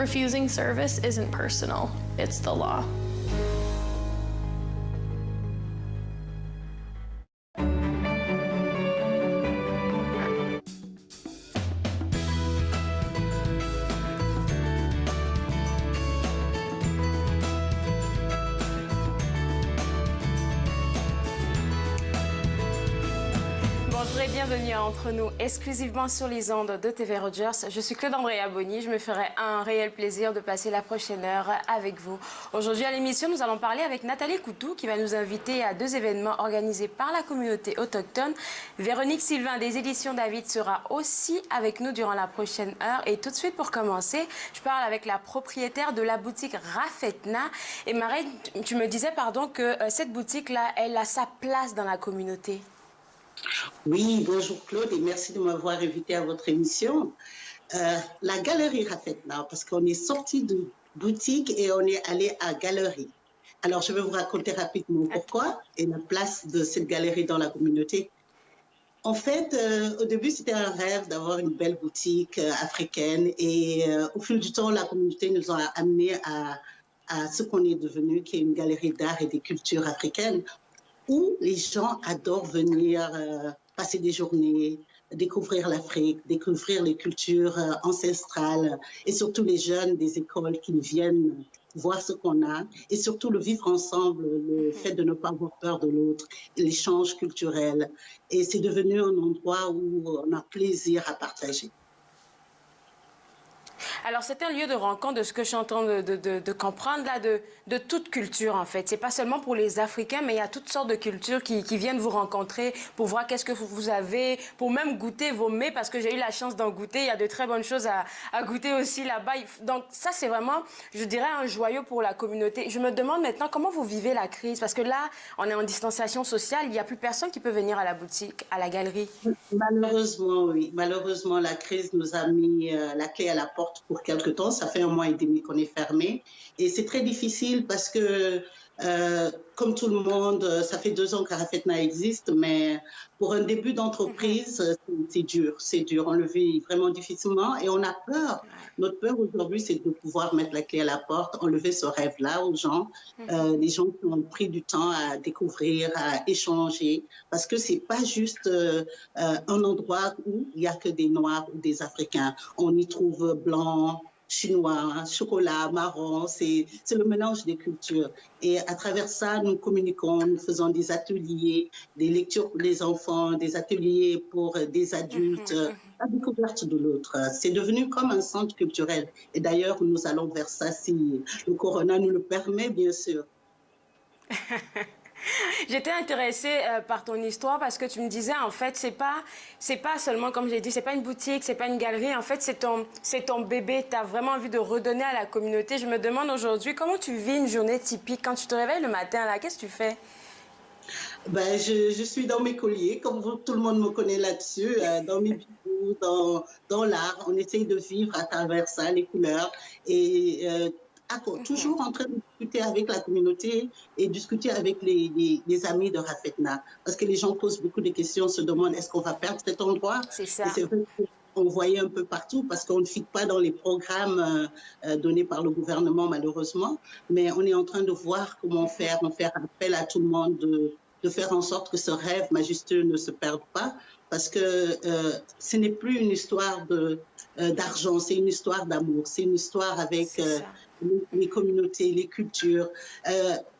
Refusing service isn't personal, it's the law. Bienvenue à Entre nous, exclusivement sur les ondes de TV Rogers. Je suis Claude Andrea Bonny. Je me ferai un réel plaisir de passer la prochaine heure avec vous. Aujourd'hui à l'émission, nous allons parler avec Nathalie Coutou qui va nous inviter à 2 événements organisés par la communauté autochtone. Véronique Sylvain des éditions David sera aussi avec nous durant la prochaine heure. Et tout de suite pour commencer, je parle avec la propriétaire de la boutique Rafetna. Et Marie, tu me disais que cette boutique-là, elle a sa place dans la communauté. Oui, bonjour Claude et merci de m'avoir invité à votre émission. La galerie Rafetna, parce qu'on est sorti de boutique et on est allé à galerie. Alors, je vais vous raconter rapidement pourquoi et la place de cette galerie dans la communauté. En fait, au début, c'était un rêve d'avoir une belle boutique africaine et au fil du temps, la communauté nous a amenés à ce qu'on est devenu, qui est une galerie d'art et des cultures africaines, où les gens adorent venir passer des journées, découvrir l'Afrique, découvrir les cultures ancestrales et surtout les jeunes des écoles qui viennent voir ce qu'on a et surtout le vivre ensemble, le fait de ne pas avoir peur de l'autre, l'échange culturel. Et c'est devenu un endroit où on a plaisir à partager. Alors, c'est un lieu de rencontre de ce que je suis en train de comprendre, là, de toute culture, en fait. C'est pas seulement pour les Africains, mais il y a toutes sortes de cultures qui viennent vous rencontrer pour voir qu'est-ce que vous avez, pour même goûter vos mets, parce que j'ai eu la chance d'en goûter. Il y a de très bonnes choses à goûter aussi là-bas. Donc, ça, c'est vraiment, je dirais, un joyau pour la communauté. Je me demande maintenant comment vous vivez la crise, parce que là, on est en distanciation sociale. Il n'y a plus personne qui peut venir à la boutique, à la galerie. Malheureusement, oui. Malheureusement, la crise nous a mis la clé à la porte pour quelque temps. Ça fait 1 mois et demi qu'on est fermé. Et c'est très difficile parce que, comme tout le monde, ça fait 2 ans que Rafetna existe, mais pour un début d'entreprise, c'est dur. C'est dur. On le vit vraiment difficilement et on a peur. Notre peur aujourd'hui, c'est de pouvoir mettre la clé à la porte, enlever ce rêve-là aux gens, les gens qui ont pris du temps à découvrir, à échanger, parce que c'est pas juste un endroit où il y a que des Noirs ou des Africains. On y trouve blancs, chinois, chocolat, marron, c'est le mélange des cultures. Et à travers ça, nous communiquons, nous faisons des ateliers, des lectures pour les enfants, des ateliers pour des adultes, la découverte de l'autre. C'est devenu comme un centre culturel. Et d'ailleurs, nous allons vers ça si le corona nous le permet, bien sûr. J'étais intéressée par ton histoire parce que tu me disais, en fait, c'est pas seulement, comme j'ai dit, c'est pas une boutique, c'est pas une galerie. En fait, c'est ton bébé. Tu as vraiment envie de redonner à la communauté. Je me demande aujourd'hui, comment tu vis une journée typique? Quand tu te réveilles le matin, là, qu'est-ce que tu fais? Ben, je suis dans mes colliers, comme tout le monde me connaît là-dessus, dans mes bijoux, dans l'art. On essaye de vivre à travers ça, les couleurs. Et toujours en train de discuter avec la communauté et discuter avec les amis de Rafetna. Parce que les gens posent beaucoup de questions, se demandent est-ce qu'on va perdre cet endroit? C'est ça. Et c'est vrai qu'on voyait un peu partout parce qu'on ne fit pas dans les programmes donnés par le gouvernement, malheureusement. Mais on est en train de voir comment faire. On fait appel à tout le monde de faire en sorte que ce rêve majestueux ne se perde pas. Parce que ce n'est plus une histoire d'argent, c'est une histoire d'amour, c'est une histoire avec les communautés, les cultures.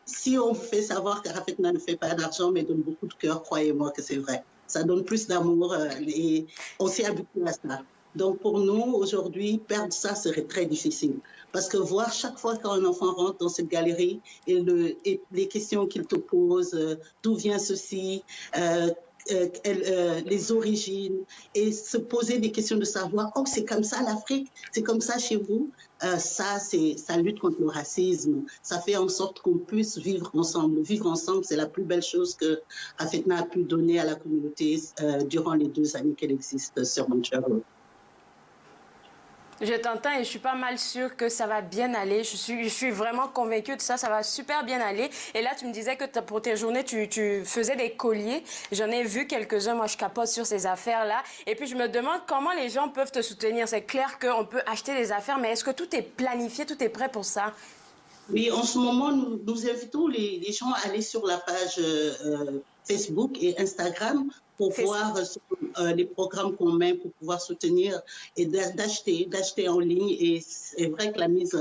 Si on fait savoir que Rafetna ne fait pas d'argent, mais donne beaucoup de cœur, croyez-moi que c'est vrai. Ça donne plus d'amour et on s'est habitué à ça. Donc pour nous, aujourd'hui, perdre ça serait très difficile. Parce que voir chaque fois qu'un enfant rentre dans cette galerie et les questions qu'il te pose, d'où vient ceci, les origines, et se poser des questions de savoir, oh, c'est comme ça l'Afrique, c'est comme ça chez vous, ça lutte contre le racisme, ça fait en sorte qu'on puisse vivre ensemble. Vivre ensemble, c'est la plus belle chose que Rafetna a pu donner à la communauté durant les 2 années qu'elle existe sur Montreal. Je t'entends et je suis pas mal sûre que ça va bien aller. Je suis vraiment convaincue de ça. Ça va super bien aller. Et là, tu me disais que pour tes journées, tu faisais des colliers. J'en ai vu quelques-uns. Moi, je capote sur ces affaires-là. Et puis, je me demande comment les gens peuvent te soutenir. C'est clair qu'on peut acheter des affaires, mais est-ce que tout est planifié, tout est prêt pour ça? Oui, en ce moment, nous invitons les gens à aller sur la page Facebook et Instagram pour voir les programmes qu'on met pour pouvoir soutenir et d'acheter en ligne. Et c'est vrai que la mise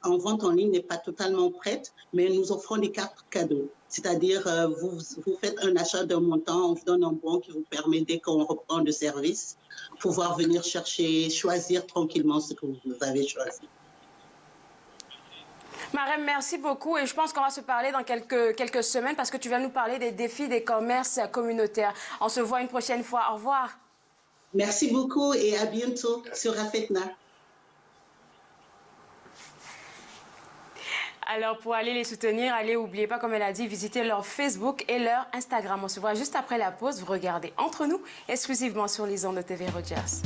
en vente en ligne n'est pas totalement prête, mais nous offrons des cartes cadeaux. C'est-à-dire, vous faites un achat d'un montant, on vous donne un bon qui vous permet, dès qu'on reprend le service, pouvoir venir chercher, choisir tranquillement ce que vous avez choisi. Marème, merci beaucoup et je pense qu'on va se parler dans quelques semaines parce que tu vas nous parler des défis des commerces communautaires. On se voit une prochaine fois. Au revoir. Merci beaucoup et à bientôt sur Rafetna. Alors, pour aller les soutenir, n'oubliez pas, comme elle a dit, visiter leur Facebook et leur Instagram. On se voit juste après la pause. Vous regardez Entre nous, exclusivement sur les ondes de TV Rogers.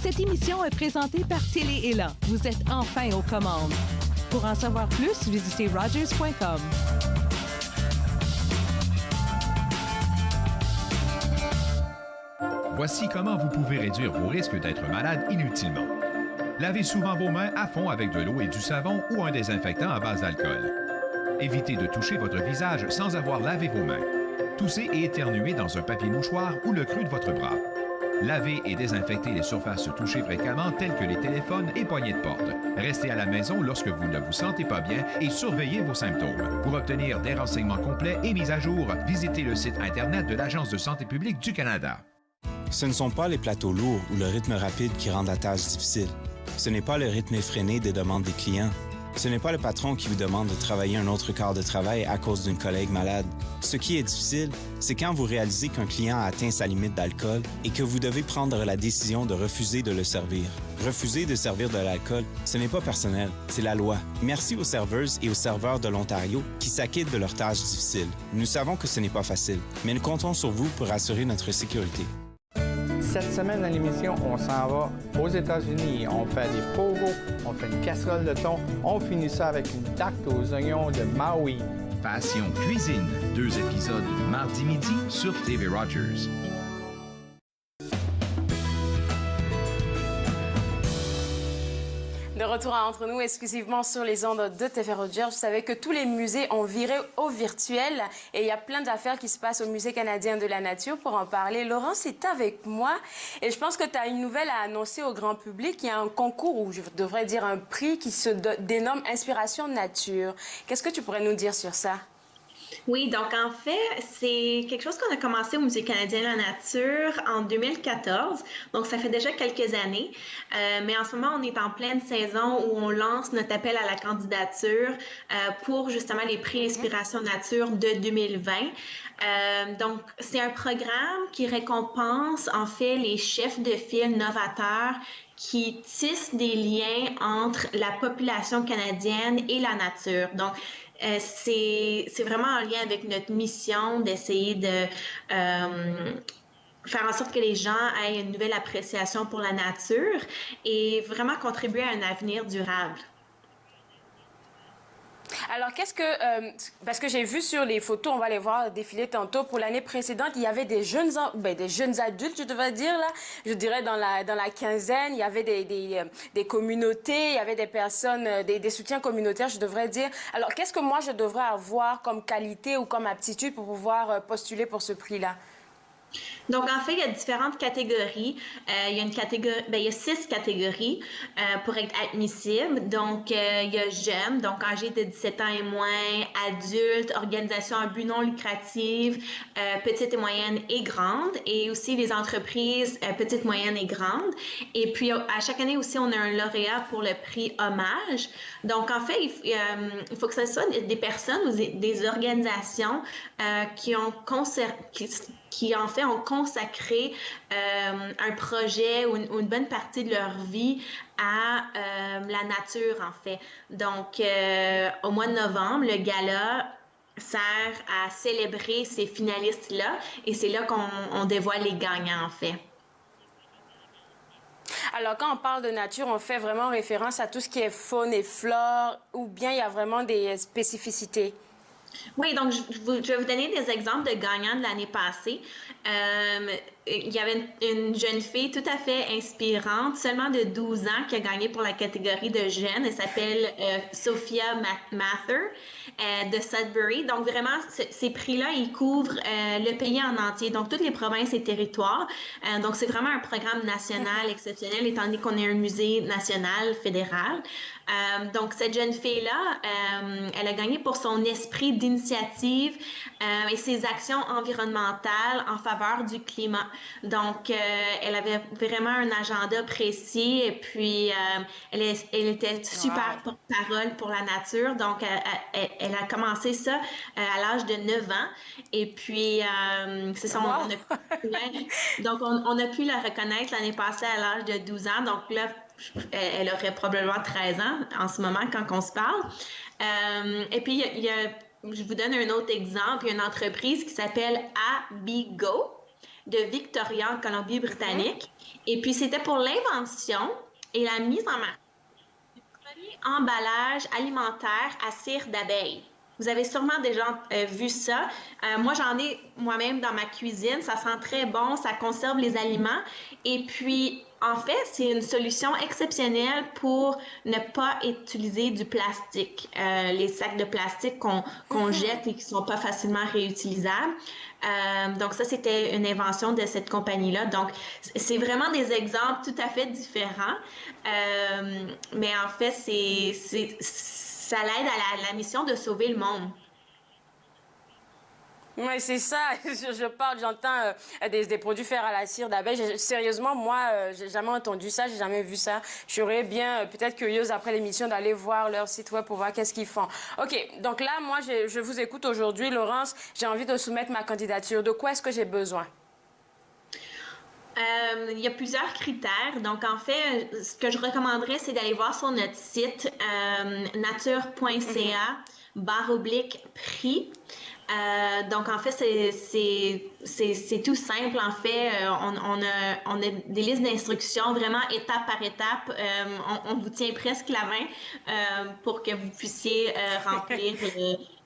Cette émission est présentée par Télé-Élan. Vous êtes enfin aux commandes. Pour en savoir plus, visitez rogers.com. Voici comment vous pouvez réduire vos risques d'être malade inutilement. Lavez souvent vos mains à fond avec de l'eau et du savon ou un désinfectant à base d'alcool. Évitez de toucher votre visage sans avoir lavé vos mains. Toussez et éternuez dans un papier mouchoir ou le creux de votre bras. Lavez et désinfectez les surfaces touchées fréquemment telles que les téléphones et poignées de porte. Restez à la maison lorsque vous ne vous sentez pas bien et surveillez vos symptômes. Pour obtenir des renseignements complets et mis à jour, visitez le site Internet de l'Agence de santé publique du Canada. Ce ne sont pas les plateaux lourds ou le rythme rapide qui rendent la tâche difficile. Ce n'est pas le rythme effréné des demandes des clients. Ce n'est pas le patron qui vous demande de travailler un autre quart de travail à cause d'une collègue malade. Ce qui est difficile, c'est quand vous réalisez qu'un client a atteint sa limite d'alcool et que vous devez prendre la décision de refuser de le servir. Refuser de servir de l'alcool, ce n'est pas personnel, c'est la loi. Merci aux serveuses et aux serveurs de l'Ontario qui s'acquittent de leurs tâches difficiles. Nous savons que ce n'est pas facile, mais nous comptons sur vous pour assurer notre sécurité. Cette semaine à l'émission, on s'en va aux États-Unis. On fait des pogos, on fait une casserole de thon, on finit ça avec une tarte aux oignons de Maui. Passion cuisine, 2 épisodes mardi midi sur TV Rogers. De retour à Entre nous, exclusivement sur les ondes de TV Rogers. Vous savez que tous les musées ont viré au virtuel et il y a plein d'affaires qui se passent au Musée canadien de la nature. Pour en parler, Laurence est avec moi et je pense que tu as une nouvelle à annoncer au grand public. Il y a un concours, ou je devrais dire un prix, qui se dénomme Inspiration Nature. Qu'est-ce que tu pourrais nous dire sur ça? Oui, donc en fait, c'est quelque chose qu'on a commencé au Musée canadien de la nature en 2014. Donc, ça fait déjà quelques années. Mais en ce moment, on est en pleine saison où on lance notre appel à la candidature pour justement les prix Inspiration Nature de 2020. Donc, c'est un programme qui récompense en fait les chefs de file novateurs qui tissent des liens entre la population canadienne et la nature. Donc, c'est vraiment en lien avec notre mission d'essayer de faire en sorte que les gens aient une nouvelle appréciation pour la nature et vraiment contribuer à un avenir durable. Alors, qu'est-ce que... parce que j'ai vu sur les photos, on va les voir défiler tantôt, pour l'année précédente, il y avait des jeunes adultes, je devrais dire, là, je dirais dans la quinzaine, il y avait des communautés, il y avait des personnes, des soutiens communautaires, je devrais dire. Alors, qu'est-ce que moi, je devrais avoir comme qualité ou comme aptitude pour pouvoir postuler pour ce prix-là? Donc, en fait, il y a différentes catégories. Il y a 6 catégories pour être admissible. Donc, il y a jeunes, donc âgés de 17 ans et moins, adultes, organisations à but non lucratif, petites et moyennes et grandes, et aussi les entreprises petites, moyennes et grandes. Et puis, à chaque année aussi, on a un lauréat pour le prix Hommage. Donc, en fait, il faut que ce soit des personnes ou des organisations qui qui en fait ont consacré un projet ou une bonne partie de leur vie à la nature en fait. Donc au mois de novembre, le gala sert à célébrer ces finalistes-là et c'est là qu'on dévoile les gagnants en fait. Alors, quand on parle de nature, on fait vraiment référence à tout ce qui est faune et flore ou bien il y a vraiment des spécificités? Oui, donc je vais vous donner des exemples de gagnants de l'année passée. Il y avait une jeune fille tout à fait inspirante, seulement de 12 ans, qui a gagné pour la catégorie de jeunes. Elle s'appelle Sophia Mather de Sudbury. Donc vraiment, ces prix-là, ils couvrent le pays en entier, donc toutes les provinces et territoires. Donc c'est vraiment un programme national exceptionnel, étant donné qu'on est un musée national fédéral. Donc cette jeune fille-là, elle a gagné pour son esprit d'initiative et ses actions environnementales en faveur du climat. Donc, elle avait vraiment un agenda précis et puis elle était super porte-parole pour la nature. Donc, elle a commencé ça à l'âge de 9 ans. Et puis, c'est ça, donc on a pu la reconnaître l'année passée à l'âge de 12 ans. Donc là, elle aurait probablement 13 ans en ce moment quand on se parle. Et puis, je vous donne un autre exemple. Il y a une entreprise qui s'appelle Abigo de Victoria en Colombie-Britannique. Et puis, c'était pour l'invention et la mise en marché du premier emballage alimentaire à cire d'abeille. Vous avez sûrement déjà vu ça. Moi, j'en ai moi-même dans ma cuisine. Ça sent très bon, ça conserve les aliments. Et puis, en fait, c'est une solution exceptionnelle pour ne pas utiliser du plastique. Les sacs de plastique qu'on jette et qui ne sont pas facilement réutilisables. Donc ça, c'était une invention de cette compagnie-là. Donc, c'est vraiment des exemples tout à fait différents. Mais en fait, ça l'aide à la mission de sauver le monde. Oui, c'est ça. J'entends des produits faits à la cire d'abeille. Sérieusement, moi, j'ai jamais entendu ça, j'ai jamais vu ça. Je serais bien peut-être curieuse après l'émission d'aller voir leur site web pour voir qu'est-ce qu'ils font. OK, donc là, moi, je vous écoute aujourd'hui. Laurence, j'ai envie de soumettre ma candidature. De quoi est-ce que j'ai besoin? Il y a plusieurs critères. Donc, en fait, ce que je recommanderais, c'est d'aller voir sur notre site nature.ca/prix. Donc, en fait, c'est tout simple. En fait, on a des listes d'instructions vraiment étape par étape. On vous tient presque la main pour que vous puissiez remplir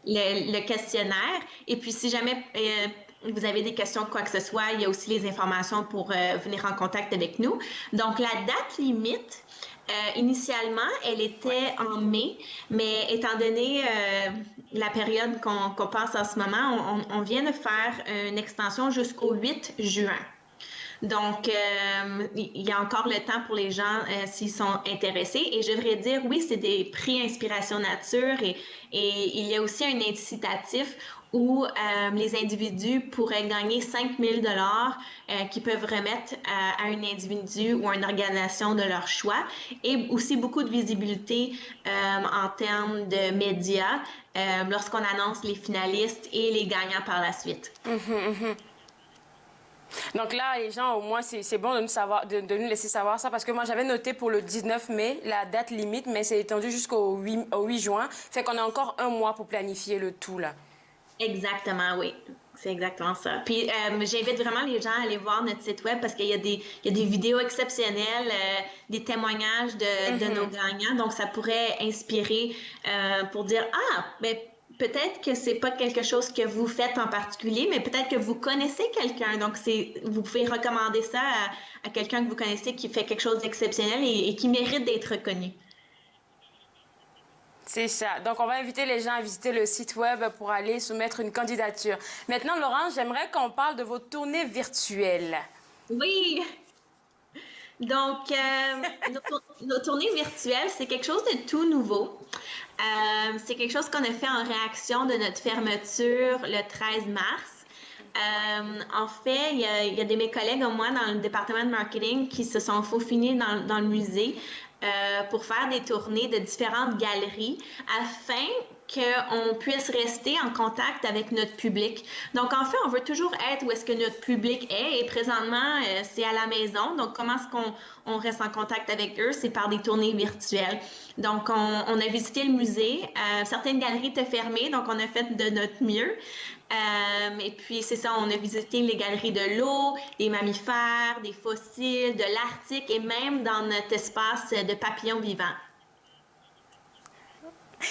le questionnaire. Et puis, si jamais vous avez des questions, quoi que ce soit, il y a aussi les informations pour venir en contact avec nous. Donc, la date limite, initialement, elle était en mai, mais étant donné la période qu'on passe en ce moment, on vient de faire une extension jusqu'au 8 juin. Donc, il y a encore le temps pour les gens s'ils sont intéressés. Et je devrais dire, oui, c'est des prix Inspiration Nature et il y a aussi un incitatif où les individus pourraient gagner 5 000 $ qu'ils peuvent remettre à un individu ou à une organisation de leur choix et aussi beaucoup de visibilité en termes de médias lorsqu'on annonce les finalistes et les gagnants par la suite. Donc là, les gens, au moins, c'est bon de nous laisser savoir ça parce que moi, j'avais noté pour le 19 mai la date limite, mais c'est étendu jusqu'au 8 juin. Fait qu'on a encore un mois pour planifier le tout, là. Exactement, oui. C'est exactement ça. Puis, j'invite vraiment les gens à aller voir notre site web parce qu'il y a des vidéos exceptionnelles, des témoignages de nos gagnants. Donc, ça pourrait inspirer pour dire « Ah, ben peut-être que c'est pas quelque chose que vous faites en particulier, mais peut-être que vous connaissez quelqu'un. Donc, vous pouvez recommander ça à quelqu'un que vous connaissez qui fait quelque chose d'exceptionnel et qui mérite d'être reconnu. » C'est ça. Donc, on va inviter les gens à visiter le site web pour aller soumettre une candidature. Maintenant, Laurence, j'aimerais qu'on parle de vos tournées virtuelles. Oui! Donc, nos tournées virtuelles, c'est quelque chose de tout nouveau. C'est quelque chose qu'on a fait en réaction de notre fermeture le 13 mars. En fait, il y a mes collègues au moins dans le département de marketing qui se sont faufilés dans le musée pour faire des tournées de différentes galeries afin qu'on puisse rester en contact avec notre public. Donc, en fait, on veut toujours être où est-ce que notre public est. Et présentement, c'est à la maison. Donc, comment est-ce qu'on reste en contact avec eux? C'est par des tournées virtuelles. Donc, on a visité le musée. Certaines galeries étaient fermées, donc on a fait de notre mieux. Et puis, c'est ça, on a visité les galeries de l'eau, des mammifères, des fossiles, de l'Arctique et même dans notre espace de papillons vivants.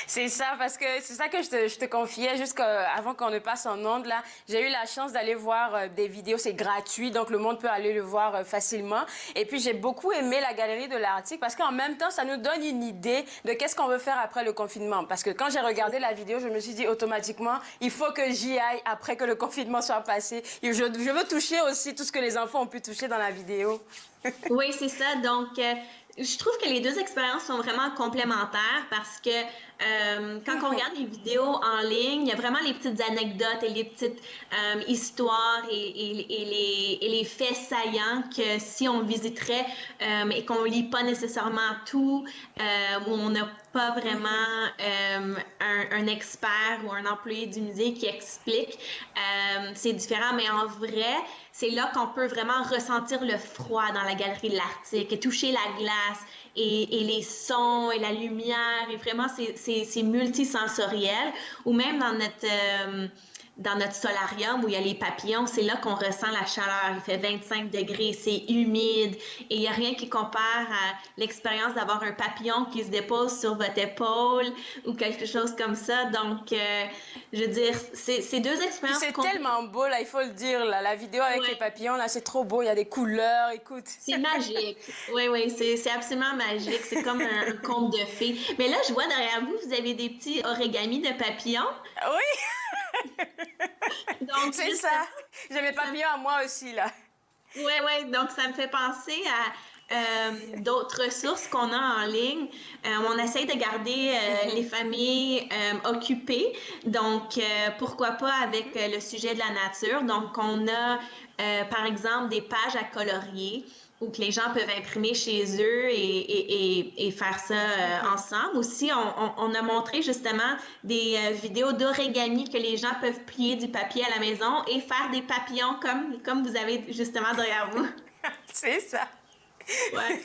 C'est ça, parce que c'est ça que je te confiais jusqu'avant qu'on ne passe en ondes. Là, j'ai eu la chance d'aller voir des vidéos, c'est gratuit, donc le monde peut aller le voir facilement. Et puis, j'ai beaucoup aimé la galerie de l'Arctique parce qu'en même temps, ça nous donne une idée de qu'est-ce qu'on veut faire après le confinement. Parce que quand j'ai regardé la vidéo, je me suis dit automatiquement, il faut que j'y aille après que le confinement soit passé. Et je veux toucher aussi tout ce que les enfants ont pu toucher dans la vidéo. Oui, c'est ça. Donc, je trouve que les deux expériences sont vraiment complémentaires parce que quand on regarde les vidéos en ligne, il y a vraiment les petites anecdotes et les petites histoires et les faits saillants que si on visiterait et qu'on ne lit pas nécessairement tout, où on n'a pas vraiment un expert ou un employé du musée qui explique, c'est différent. Mais en vrai, c'est là qu'on peut vraiment ressentir le froid dans la galerie de l'Arctique et toucher la glace et les sons et la lumière. Et vraiment, c'est multisensoriel. Ou même dans notre solarium où il y a les papillons, c'est là qu'on ressent la chaleur. Il fait 25 degrés, c'est humide et il n'y a rien qui compare à l'expérience d'avoir un papillon qui se dépose sur votre épaule ou quelque chose comme ça. Donc, je veux dire, c'est deux expériences... C'est tellement beau, là, il faut le dire. Là, la vidéo avec les papillons, là, c'est trop beau. Il y a des couleurs, écoute. C'est magique. Oui, c'est absolument magique. C'est comme un conte de fées. Mais là, je vois derrière vous, vous avez des petits origamis de papillons. Oui! Donc, c'est ça. J'ai mes papillons à moi aussi, là. Oui. Donc, ça me fait penser à d'autres ressources qu'on a en ligne. On essaie de garder les familles occupées. Donc, pourquoi pas avec le sujet de la nature. Donc, on a, par exemple, des pages à colorier où que les gens peuvent imprimer chez eux et faire ça ensemble. Aussi, on a montré justement des vidéos d'origami que les gens peuvent plier du papier à la maison et faire des papillons comme vous avez justement derrière vous. C'est ça. Ouais.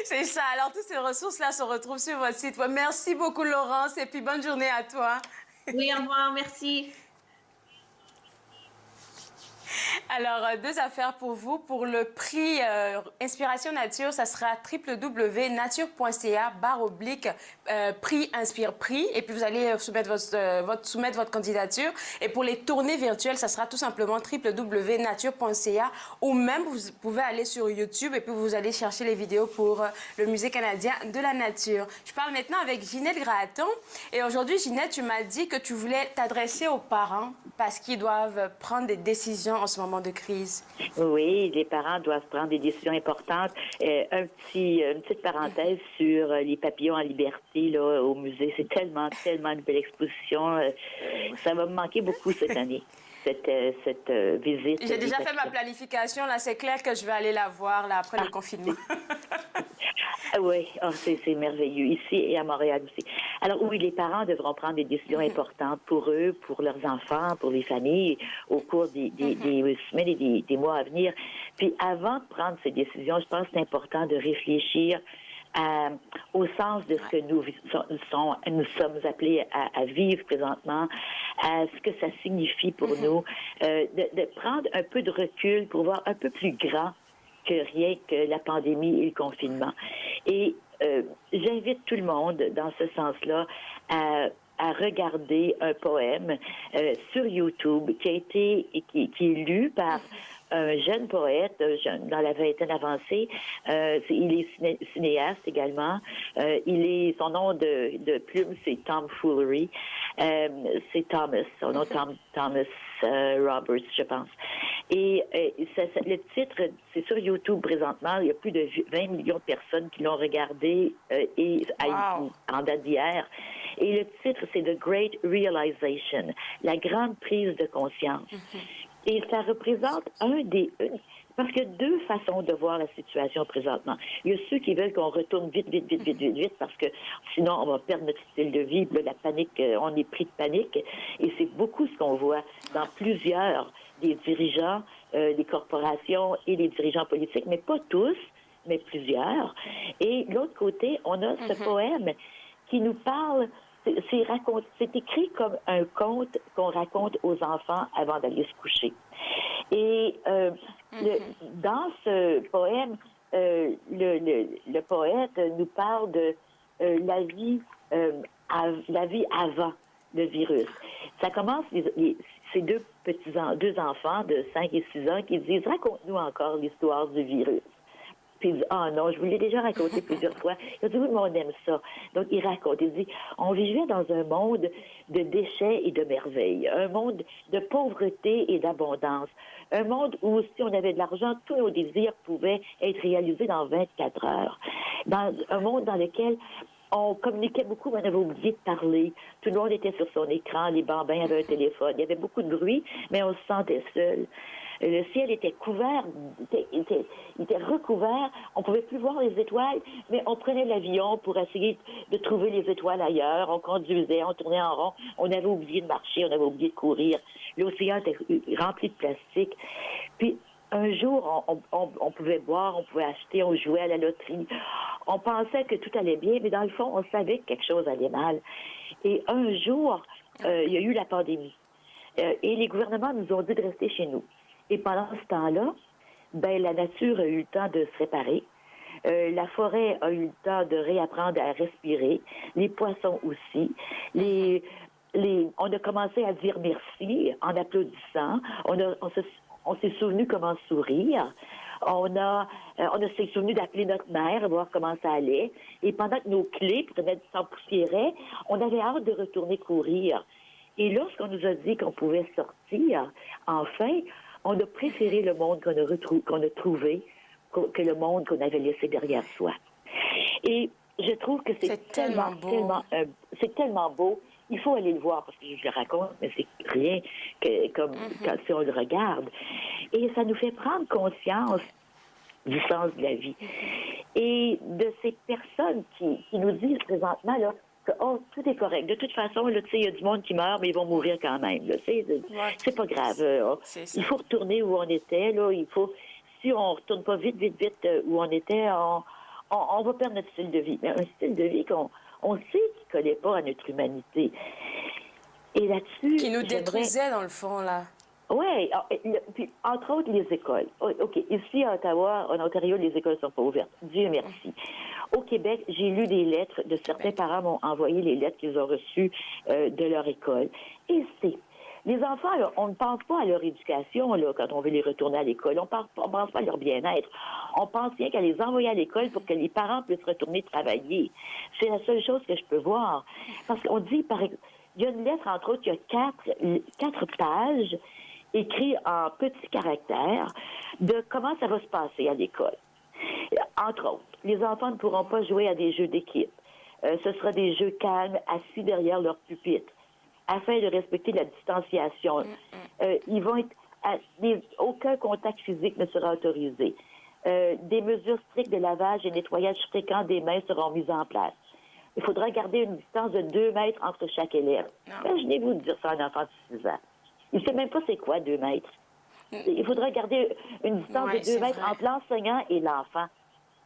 C'est ça. Alors, toutes ces ressources-là se retrouvent sur votre site. Ouais, merci beaucoup, Laurence, et puis bonne journée à toi. Oui, au revoir. Merci. Alors, deux affaires pour vous. Pour le prix Inspiration Nature, ça sera www.nature.ca/prix Inspire Prix. Et puis, vous allez soumettre votre candidature. Et pour les tournées virtuelles, ça sera tout simplement www.nature.ca ou même vous pouvez aller sur YouTube et puis vous allez chercher les vidéos pour le Musée canadien de la nature. Je parle maintenant avec Ginette Gratton. Et aujourd'hui, Ginette, tu m'as dit que tu voulais t'adresser aux parents parce qu'ils doivent prendre des décisions en ce moment de crise. Oui, les parents doivent prendre des décisions importantes. Une petite parenthèse sur les papillons en liberté là, au musée. C'est tellement une belle exposition. Ça va me manquer beaucoup cette année. Cette visite. J'ai déjà fait ma planification. Là, c'est clair que je vais aller la voir là, après le confinement. Oui, c'est merveilleux, ici et à Montréal aussi. Alors oui, les parents devront prendre des décisions importantes pour eux, pour leurs enfants, pour les familles, au cours des semaines et des mois à venir. Puis avant de prendre ces décisions, je pense que c'est important de réfléchir au sens de ce que nous sommes appelés à vivre présentement, à ce que ça signifie pour nous, de prendre un peu de recul pour voir un peu plus grand que rien que la pandémie et le confinement. Et j'invite tout le monde, dans ce sens-là, à regarder un poème sur YouTube qui est lu par un jeune poète, dans la vingtaine avancée. Il est cinéaste également. Son nom de plume, c'est Tom Foolery. C'est Thomas, son nom Thomas Roberts, je pense. Et le titre, c'est sur YouTube présentement. Il y a plus de 20 millions de personnes qui l'ont regardé en date d'hier. Et le titre, c'est The Great Realization, la grande prise de conscience. Et ça représente Parce qu'il y a deux façons de voir la situation présentement. Il y a ceux qui veulent qu'on retourne vite, parce que sinon, on va perdre notre style de vie. Là, la panique, on est pris de panique. Et c'est beaucoup ce qu'on voit dans plusieurs des dirigeants, des corporations et des dirigeants politiques, mais pas tous, mais plusieurs. Et de l'autre côté, on a ce poème qui nous parle, c'est écrit comme un conte qu'on raconte aux enfants avant d'aller se coucher. Et dans ce poème, le poète nous parle de la vie avant le virus. Ça commence, ces deux enfants de 5 et 6 ans qui disent « Raconte-nous encore l'histoire du virus ». Puis il dit « Ah non, je vous l'ai déjà raconté plusieurs fois. » Il dit « Oui, mais on aime ça. » Donc il raconte, il dit « On vivait dans un monde de déchets et de merveilles, un monde de pauvreté et d'abondance, un monde où si on avait de l'argent, tous nos désirs pouvaient être réalisés dans 24 heures. Dans un monde dans lequel on communiquait beaucoup, mais on avait oublié de parler. Tout le monde était sur son écran, les bambins avaient un téléphone. Il y avait beaucoup de bruit, mais on se sentait seul. Le ciel était couvert, il était recouvert. On ne pouvait plus voir les étoiles, mais on prenait l'avion pour essayer de trouver les étoiles ailleurs. On conduisait, on tournait en rond. On avait oublié de marcher, on avait oublié de courir. L'océan était rempli de plastique. Puis, un jour, on pouvait boire, on pouvait acheter, on jouait à la loterie. On pensait que tout allait bien, mais dans le fond, on savait que quelque chose allait mal. Et un jour, il y a eu la pandémie. Et les gouvernements nous ont dit de rester chez nous. Et pendant ce temps-là, la nature a eu le temps de se réparer. La forêt a eu le temps de réapprendre à respirer. Les poissons aussi. On a commencé à dire merci en applaudissant. On s'est souvenu comment sourire. On s'est souvenu d'appeler notre mère, voir comment ça allait. Et pendant que nos clés s'empoussiéraient, on avait hâte de retourner courir. Et lorsqu'on nous a dit qu'on pouvait sortir, enfin, on a préféré le monde qu'on a trouvé que le monde qu'on avait laissé derrière soi. Et je trouve que c'est tellement beau. Il faut aller le voir, parce que je le raconte, mais c'est rien comme si on le regarde. Et ça nous fait prendre conscience du sens de la vie. Et de ces personnes qui nous disent présentement là, que tout est correct. De toute façon, il y a du monde qui meurt, mais ils vont mourir quand même. C'est pas grave. Il faut retourner où on était. Là, si on retourne pas vite où on était, on va perdre notre style de vie. Mais un style de vie on sait qu'il ne collait pas à notre humanité. Et là-dessus... Qui nous détruisait, dans le fond, là. Oui, puis entre autres, les écoles. OK, ici, à Ottawa, en Ontario, les écoles ne sont pas ouvertes. Dieu merci. Au Québec, j'ai lu des lettres de certains parents m'ont envoyé les lettres qu'ils ont reçues de leur école. Et les enfants, là, on ne pense pas à leur éducation là, quand on veut les retourner à l'école. On ne pense pas à leur bien-être. On pense bien qu'à les envoyer à l'école pour que les parents puissent retourner travailler. C'est la seule chose que je peux voir. Parce qu'on dit, par exemple, il y a une lettre, entre autres, il y a 4 pages écrites en petits caractères de comment ça va se passer à l'école. Entre autres, les enfants ne pourront pas jouer à des jeux d'équipe. Ce sera des jeux calmes, assis derrière leur pupitre, afin de respecter la distanciation. Ils vont être... aucun contact physique ne sera autorisé. Des mesures strictes de lavage et nettoyage fréquent des mains seront mises en place. Il faudra garder une distance de 2 mètres entre chaque élève. Imaginez-vous de dire ça à un enfant de 6 ans. Il ne sait même pas c'est quoi 2 mètres. Il faudra garder une distance de 2 mètres entre l'enseignant et l'enfant.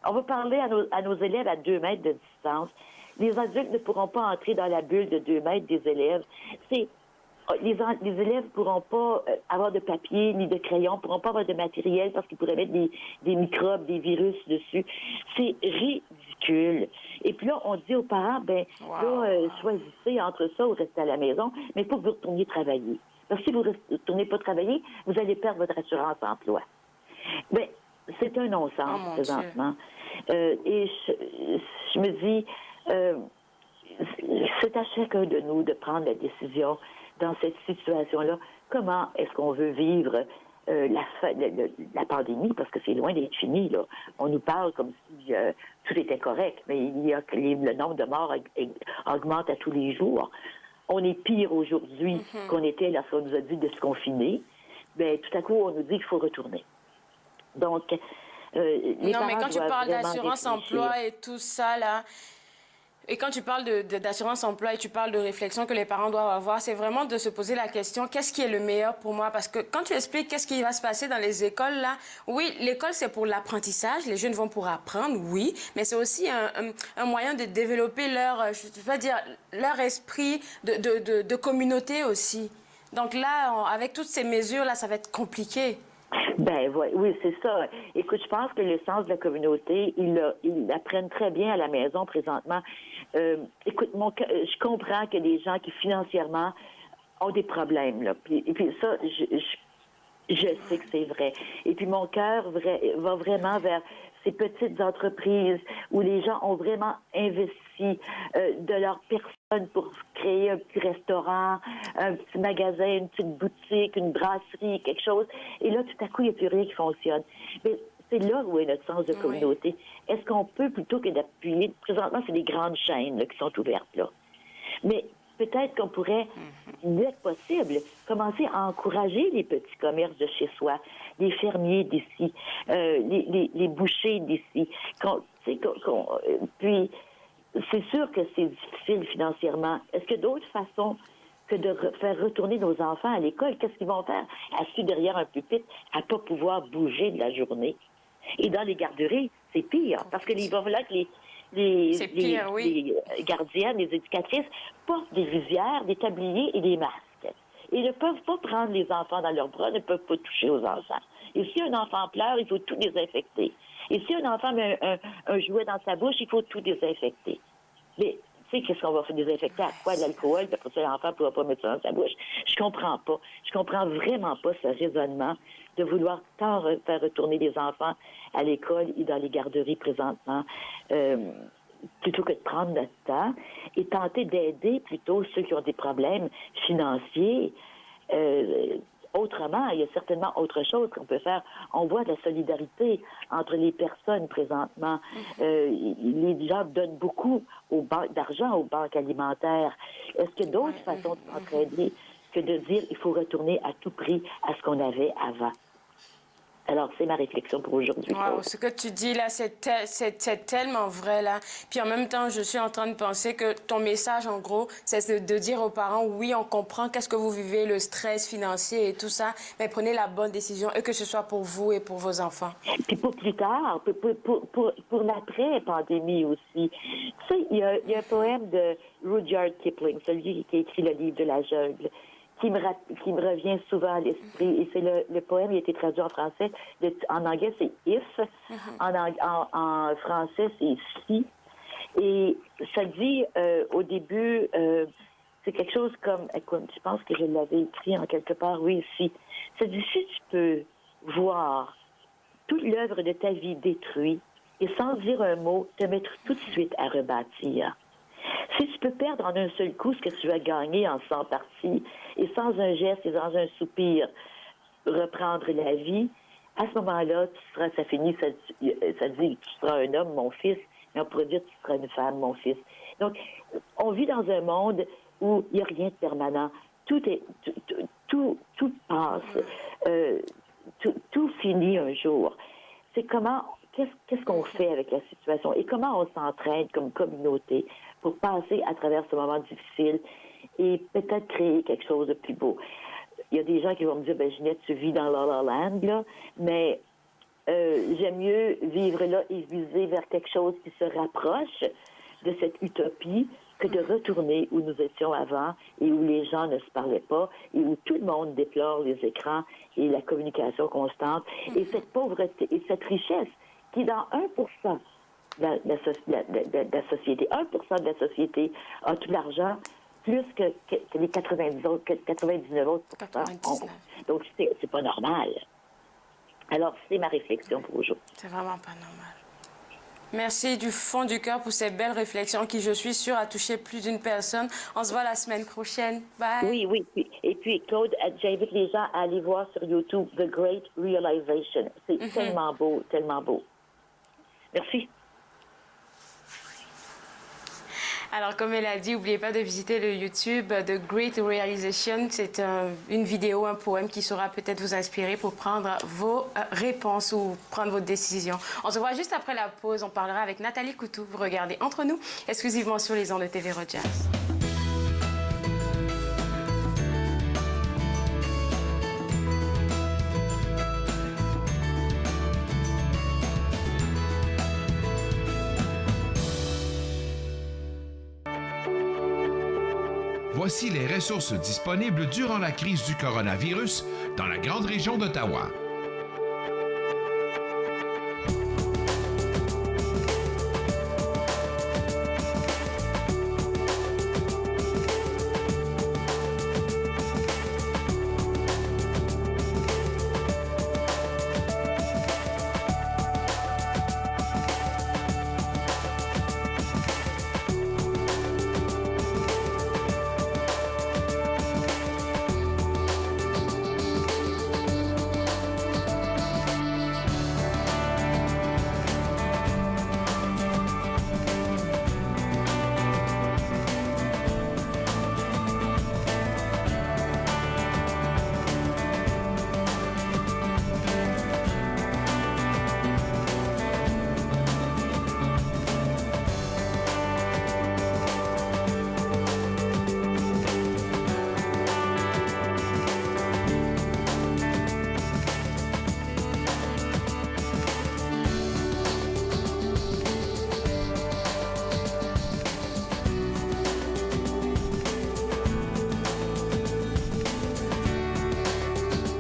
On va parler à nos élèves à 2 mètres de distance. Les adultes ne pourront pas entrer dans la bulle de 2 mètres des élèves. Les élèves ne pourront pas avoir de papier ni de crayon, ne pourront pas avoir de matériel parce qu'ils pourraient mettre des microbes, des virus dessus. C'est ridicule. Et puis là, on dit aux parents, choisissez entre ça ou restez à la maison, mais il faut que vous retourniez travailler. Parce que si vous ne retournez pas travailler, vous allez perdre votre assurance emploi. Bien, c'est un non-sens présentement. Et je me dis, c'est à chacun de nous de prendre la décision dans cette situation-là. Comment est-ce qu'on veut vivre la pandémie, parce que c'est loin d'être fini, là. On nous parle comme si tout était correct, mais le nombre de morts augmente à tous les jours. On est pire aujourd'hui qu'on était lorsqu'on nous a dit de se confiner. Bien, tout à coup, on nous dit qu'il faut retourner. Donc, les Non, parents mais quand tu doivent parles vraiment d'assurance réfléchir. emploi et tout ça, là, et quand tu parles d'assurance emploi et tu parles de réflexion que les parents doivent avoir, c'est vraiment de se poser la question, qu'est-ce qui est le meilleur pour moi? Parce que quand tu expliques qu'est-ce qui va se passer dans les écoles, là, oui, l'école, c'est pour l'apprentissage, les jeunes vont pour apprendre, oui, mais c'est aussi un moyen de développer leur, je veux pas dire, leur esprit de communauté aussi. Donc là, avec toutes ces mesures-là, ça va être compliqué. Ben oui, c'est ça. Écoute, je pense que le sens de la communauté, ils l'apprennent très bien à la maison présentement. Écoute, je comprends que des gens qui financièrement ont des problèmes, là. Et puis ça, je sais que c'est vrai. Et puis mon cœur va vraiment vers ces petites entreprises où les gens ont vraiment investi de leur personne pour créer un petit restaurant, un petit magasin, une petite boutique, une brasserie, quelque chose. Et là, tout à coup, il n'y a plus rien qui fonctionne. Mais c'est là où est notre sens de communauté. Oui. Est-ce qu'on peut, plutôt que d'appuyer... Présentement, c'est des grandes chaînes là, qui sont ouvertes, là. Mais peut-être qu'on pourrait, dès que possible, commencer à encourager les petits commerces de chez soi, les fermiers d'ici, les bouchers d'ici. Puis, c'est sûr que c'est difficile financièrement. Est-ce qu'il y a d'autres façons que de faire retourner nos enfants à l'école? Qu'est-ce qu'ils vont faire? Assis derrière un pupitre, à ne pas pouvoir bouger de la journée. Et dans les garderies, c'est pire, parce qu'il va falloir que les gardiennes, les éducatrices portent des visières, des tabliers et des masques. Ils ne peuvent pas prendre les enfants dans leurs bras, ne peuvent pas toucher aux enfants. Et si un enfant pleure, il faut tout désinfecter. Et si un enfant met un jouet dans sa bouche, il faut tout désinfecter. Mais tu sais, qu'est-ce qu'on va faire désinfecter? À quoi? De l'alcool? Puis après ça, l'enfant ne pourra pas mettre ça dans sa bouche. Je comprends pas. Je comprends vraiment pas ce raisonnement de vouloir tant faire retourner les enfants à l'école et dans les garderies présentement, plutôt que de prendre notre temps et tenter d'aider plutôt ceux qui ont des problèmes financiers. Autrement, il y a certainement autre chose qu'on peut faire. On voit de la solidarité entre les personnes présentement. Les gens donnent beaucoup d'argent aux banques alimentaires. Est-ce qu'il y a d'autres façons de s'entraider que de dire qu'il faut retourner à tout prix à ce qu'on avait avant? Alors, c'est ma réflexion pour aujourd'hui. Wow, ce que tu dis là, c'est tellement vrai là. Puis en même temps, je suis en train de penser que ton message, en gros, c'est de dire aux parents, oui, on comprend qu'est-ce que vous vivez, le stress financier et tout ça, mais prenez la bonne décision et que ce soit pour vous et pour vos enfants. Puis pour plus tard, pour l'après-pandémie aussi. Tu sais, il y a un poème de Rudyard Kipling, celui qui a écrit le livre de la jungle, qui me revient souvent à l'esprit. Et c'est le poème, il a été traduit en français. En anglais, c'est « if ». En français, c'est « si ». Et ça dit, au début, c'est quelque chose comme... Écoute, je pense que je l'avais écrit en quelque part, oui, « si ». Ça dit « si tu peux voir toute l'œuvre de ta vie détruite et sans dire un mot, te mettre tout de suite à rebâtir. Si tu peux perdre en un seul coup ce que tu as gagné en 100 parties et sans un geste et sans un soupir reprendre la vie, à ce moment-là, ça finit, ça dit tu seras un homme, mon fils, mais on pourrait dire tu seras une femme, mon fils. Donc, on vit dans un monde où il n'y a rien de permanent. Tout passe. Tout finit un jour. C'est qu'est-ce qu'on fait avec la situation et comment on s'entraide comme communauté pour passer à travers ce moment difficile et peut-être créer quelque chose de plus beau. Il y a des gens qui vont me dire, Ginette, tu vis dans La La Land, là, mais j'aime mieux vivre là et viser vers quelque chose qui se rapproche de cette utopie que de retourner où nous étions avant et où les gens ne se parlaient pas et où tout le monde déplore les écrans et la communication constante et cette pauvreté et cette richesse qui, dans 1% de la société, 1% de la société a tout l'argent, plus que les 99 autres %. Donc, c'est pas normal. Alors, c'est ma réflexion pour aujourd'hui. C'est vraiment pas normal. Merci du fond du cœur pour ces belles réflexions qui, je suis sûre, a touché plus d'une personne. On se voit la semaine prochaine. Bye. Oui. Et puis, Claude, j'invite les gens à aller voir sur YouTube The Great Realization. C'est tellement beau, tellement beau. Merci. Alors, comme elle a dit, n'oubliez pas de visiter le YouTube de Great Realization. C'est une vidéo, un poème qui saura peut-être vous inspirer pour prendre vos réponses ou prendre vos décisions. On se voit juste après la pause. On parlera avec Nathalie Coutou. Vous regardez Entre nous, exclusivement sur les ondes de TV Rogers. Voici les ressources disponibles durant la crise du coronavirus dans la grande région d'Ottawa.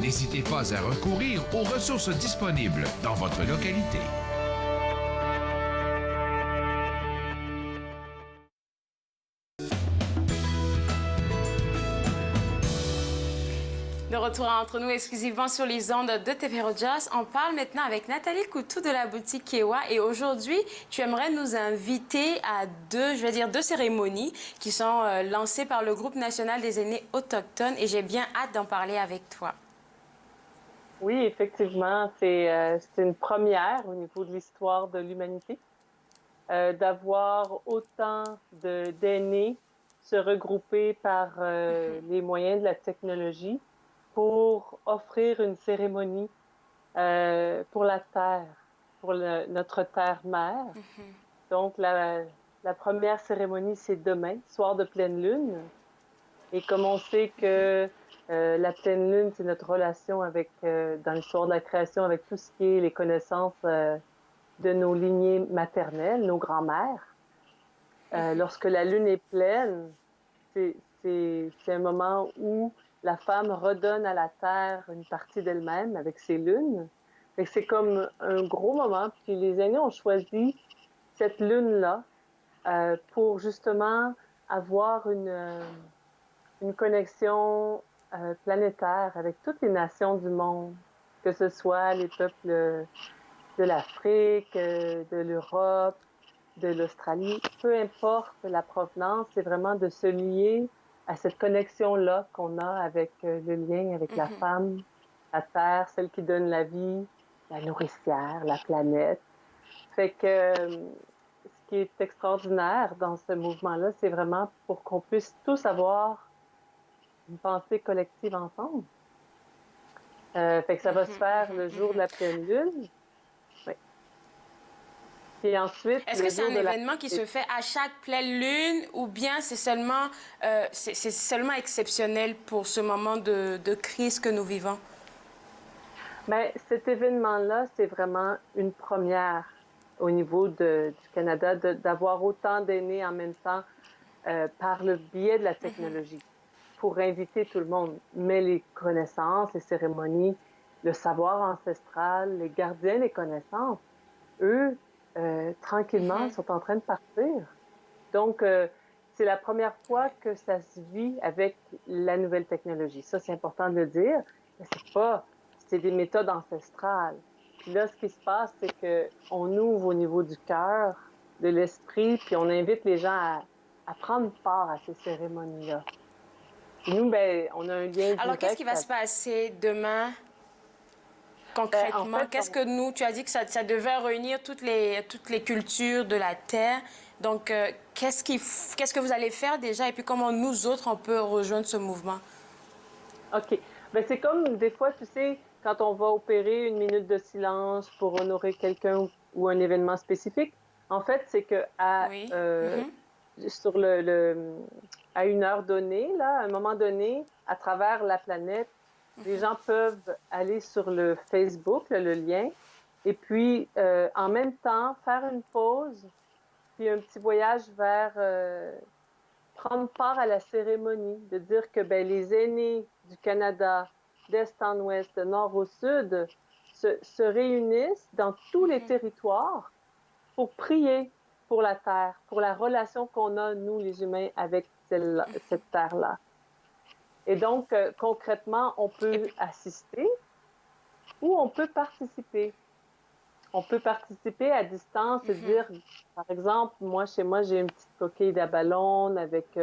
N'hésitez pas à recourir aux ressources disponibles dans votre localité. De retour Entre nous exclusivement sur les ondes de TV Rogers. On parle maintenant avec Nathalie Coutou de la boutique Kewa. Et aujourd'hui, tu aimerais nous inviter à deux cérémonies qui sont lancées par le Groupe national des aînés autochtones. Et j'ai bien hâte d'en parler avec toi. Oui, effectivement, c'est une première au niveau de l'histoire de l'humanité d'avoir autant d'aînés se regrouper par les moyens de la technologie pour offrir une cérémonie pour la Terre, pour notre Terre-Mère. Donc, la première cérémonie, c'est demain, soir de pleine lune. Et comme on sait que la pleine lune, c'est notre relation avec, dans l'histoire de la création, avec tout ce qui est les connaissances de nos lignées maternelles, nos grands-mères. Lorsque la lune est pleine, c'est un moment où la femme redonne à la terre une partie d'elle-même avec ses lunes. C'est comme un gros moment. Puis les aînés ont choisi cette lune-là pour justement avoir une connexion planétaire avec toutes les nations du monde, que ce soit les peuples de l'Afrique, de l'Europe, de l'Australie, peu importe la provenance, c'est vraiment de se lier à cette connexion-là qu'on a avec le lien avec la femme, la terre, celle qui donne la vie, la nourricière, la planète. Fait que ce qui est extraordinaire dans ce mouvement-là, c'est vraiment pour qu'on puisse tous avoir une pensée collective ensemble. Fait que ça va se faire le jour de la pleine lune. Oui. Puis ensuite, est-ce que c'est un événement qui se fait à chaque pleine lune ou bien c'est seulement exceptionnel pour ce moment de crise que nous vivons? Bien, cet événement-là, c'est vraiment une première au niveau du Canada d'avoir autant d'aînés en même temps par le biais de la technologie. Pour inviter tout le monde. Mais les connaissances, les cérémonies, le savoir ancestral, les gardiens des connaissances, eux, tranquillement, sont en train de partir. Donc, c'est la première fois que ça se vit avec la nouvelle technologie. Ça, c'est important de le dire. Mais c'est des méthodes ancestrales. Puis là, ce qui se passe, c'est qu'on ouvre au niveau du cœur, de l'esprit, puis on invite les gens à prendre part à ces cérémonies-là. Nous, ben, on a un lien direct. Alors, qu'est-ce qui va se passer demain? Concrètement, En fait, qu'est-ce que nous, tu as dit que ça devait réunir toutes les cultures de la Terre. Donc, qu'est-ce que vous allez faire déjà et puis comment nous autres, on peut rejoindre ce mouvement? OK. Ben, c'est comme des fois, tu sais, quand on va opérer une minute de silence pour honorer quelqu'un ou un événement spécifique. En fait, c'est que Oui. sur à une heure donnée, là, à un moment donné, à travers la planète, les gens peuvent aller sur le Facebook, le lien, et puis en même temps faire une pause, puis un petit voyage vers prendre part à la cérémonie, de dire que ben, les aînés du Canada, d'est en ouest, de nord au sud, se réunissent dans tous les territoires pour prier pour la Terre, pour la relation qu'on a, nous, les humains, avec cette Terre-là. Et donc, concrètement, on peut assister ou on peut participer. On peut participer à distance et dire, par exemple, moi, chez moi, j'ai une petite coquille d'abalone avec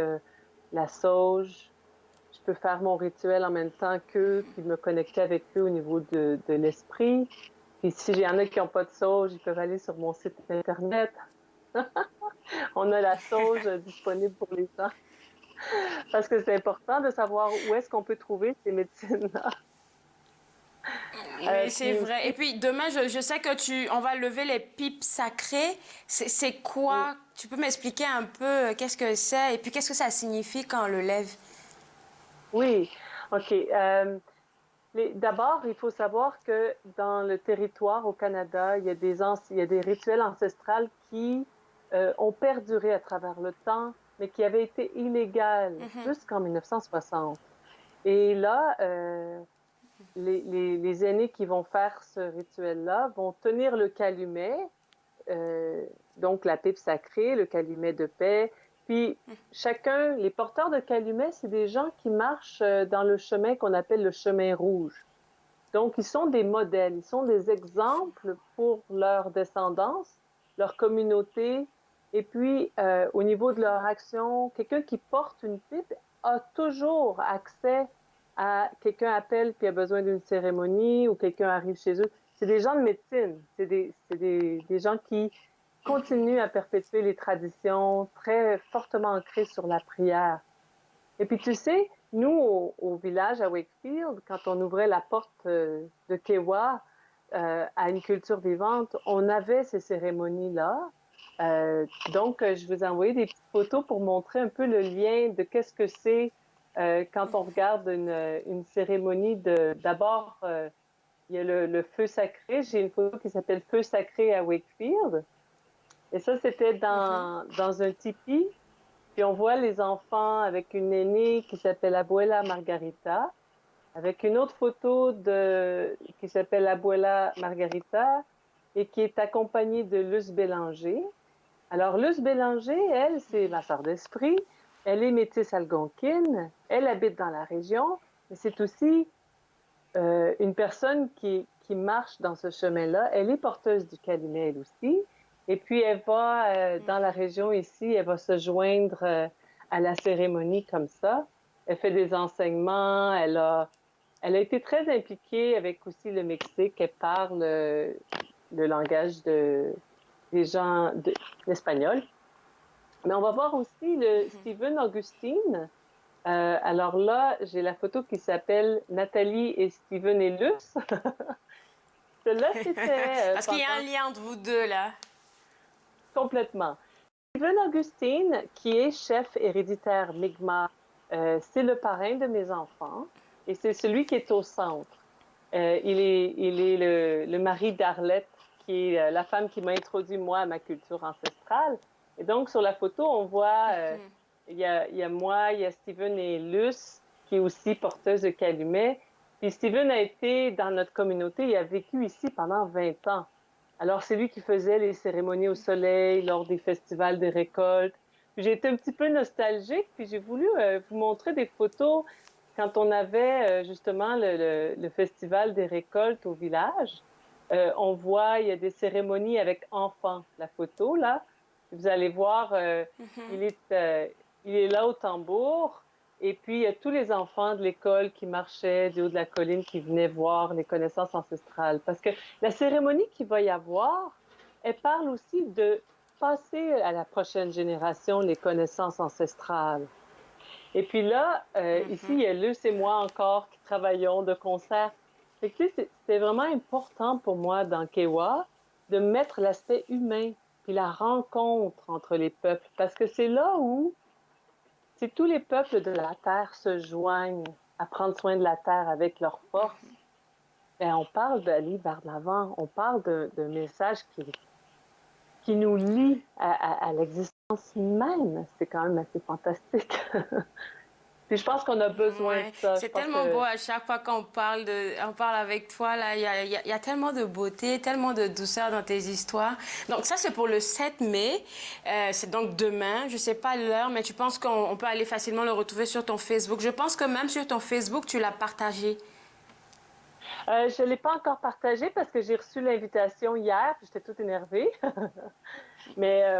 la sauge. Je peux faire mon rituel en même temps qu'eux, puis me connecter avec eux au niveau de l'esprit. Puis s'il y en a qui n'ont pas de sauge, ils peuvent aller sur mon site Internet. On a la sauge disponible pour les gens. Parce que c'est important de savoir où est-ce qu'on peut trouver ces médecines-là. Oui, c'est vrai. Et puis demain, je sais que on va lever les pipes sacrées. C'est quoi? Oui. Tu peux m'expliquer un peu qu'est-ce que c'est et puis qu'est-ce que ça signifie quand on le lève? Oui, OK. D'abord, il faut savoir que dans le territoire au Canada, il y a des rituels ancestrales qui ont perduré à travers le temps, mais qui avaient été illégaux jusqu'en 1960. Et là, les aînés qui vont faire ce rituel-là vont tenir le calumet, donc la pipe sacrée, le calumet de paix. Puis chacun, les porteurs de calumet, c'est des gens qui marchent dans le chemin qu'on appelle le chemin rouge. Donc, ils sont des modèles, ils sont des exemples pour leur descendance, leur communauté. Et puis, au niveau de leur action, quelqu'un qui porte une pipe a toujours accès à quelqu'un appelle puis a besoin d'une cérémonie ou quelqu'un arrive chez eux. C'est des gens de médecine, c'est des gens qui continuent à perpétuer les traditions très fortement ancrées sur la prière. Et puis, tu sais, nous, au village à Wakefield, quand on ouvrait la porte de Kewa à une culture vivante, on avait ces cérémonies-là. Donc, je vous ai envoyé des petites photos pour montrer un peu le lien de qu'est-ce que c'est quand on regarde une cérémonie d'abord, il y a le feu sacré. J'ai une photo qui s'appelle Feu sacré à Wakefield. Et ça, c'était dans un tipi. Puis on voit les enfants avec une aînée qui s'appelle Abuela Margarita, avec une autre photo qui s'appelle Abuela Margarita et qui est accompagnée de Luce Bélanger. Alors, Luce Bélanger, elle, c'est ma sœur d'esprit. Elle est métisse algonquine. Elle habite dans la région, mais c'est aussi une personne qui marche dans ce chemin-là. Elle est porteuse du calumet, elle aussi. Et puis, elle va dans la région ici, elle va se joindre à la cérémonie comme ça. Elle fait des enseignements. Elle a été très impliquée avec aussi le Mexique. Elle parle le langage des gens l'espagnol. Mais on va voir aussi le Stephen Augustine. Alors là, j'ai la photo qui s'appelle Nathalie et Stephen et Luce. Celle-là, c'était... Parce qu'il y a un lien entre vous deux, là. Complètement. Stephen Augustine, qui est chef héréditaire Mi'kmaq, c'est le parrain de mes enfants et c'est celui qui est au centre. Il est le mari d'Arlette, qui est la femme qui m'a introduit, moi, à ma culture ancestrale. Et donc, sur la photo, on voit, il y a moi, il y a Stephen et Luce, qui est aussi porteuse de calumet. Puis Stephen a été dans notre communauté, il a vécu ici pendant 20 ans. Alors, c'est lui qui faisait les cérémonies au soleil lors des festivals des récoltes. J'ai été un petit peu nostalgique, puis j'ai voulu vous montrer des photos quand on avait justement le festival des récoltes au village. On voit, il y a des cérémonies avec enfants, la photo, là. Vous allez voir, il est là au tambour. Et puis, il y a tous les enfants de l'école qui marchaient du haut de la colline, qui venaient voir les connaissances ancestrales. Parce que la cérémonie qu'il va y avoir, elle parle aussi de passer à la prochaine génération les connaissances ancestrales. Et puis là, ici, il y a Luce et moi encore qui travaillons de concert. Fait que, tu sais, c'est vraiment important pour moi dans Kewa de mettre l'aspect humain puis la rencontre entre les peuples. Parce que c'est là où si tous les peuples de la Terre se joignent à prendre soin de la Terre avec leur force, bien, on parle d'aller vers l'avant, on parle d'un message qui nous lie à l'existence même. C'est quand même assez fantastique. Puis je pense qu'on a besoin de ça. C'est tellement beau à chaque fois qu'on parle avec toi. Là, il y a tellement de beauté, tellement de douceur dans tes histoires. Donc ça, c'est pour le 7 mai. C'est donc demain. Je ne sais pas l'heure, mais tu penses qu'on peut aller facilement le retrouver sur ton Facebook. Je pense que même sur ton Facebook, tu l'as partagé. Je ne l'ai pas encore partagé parce que j'ai reçu l'invitation hier, puis j'étais toute énervée. mais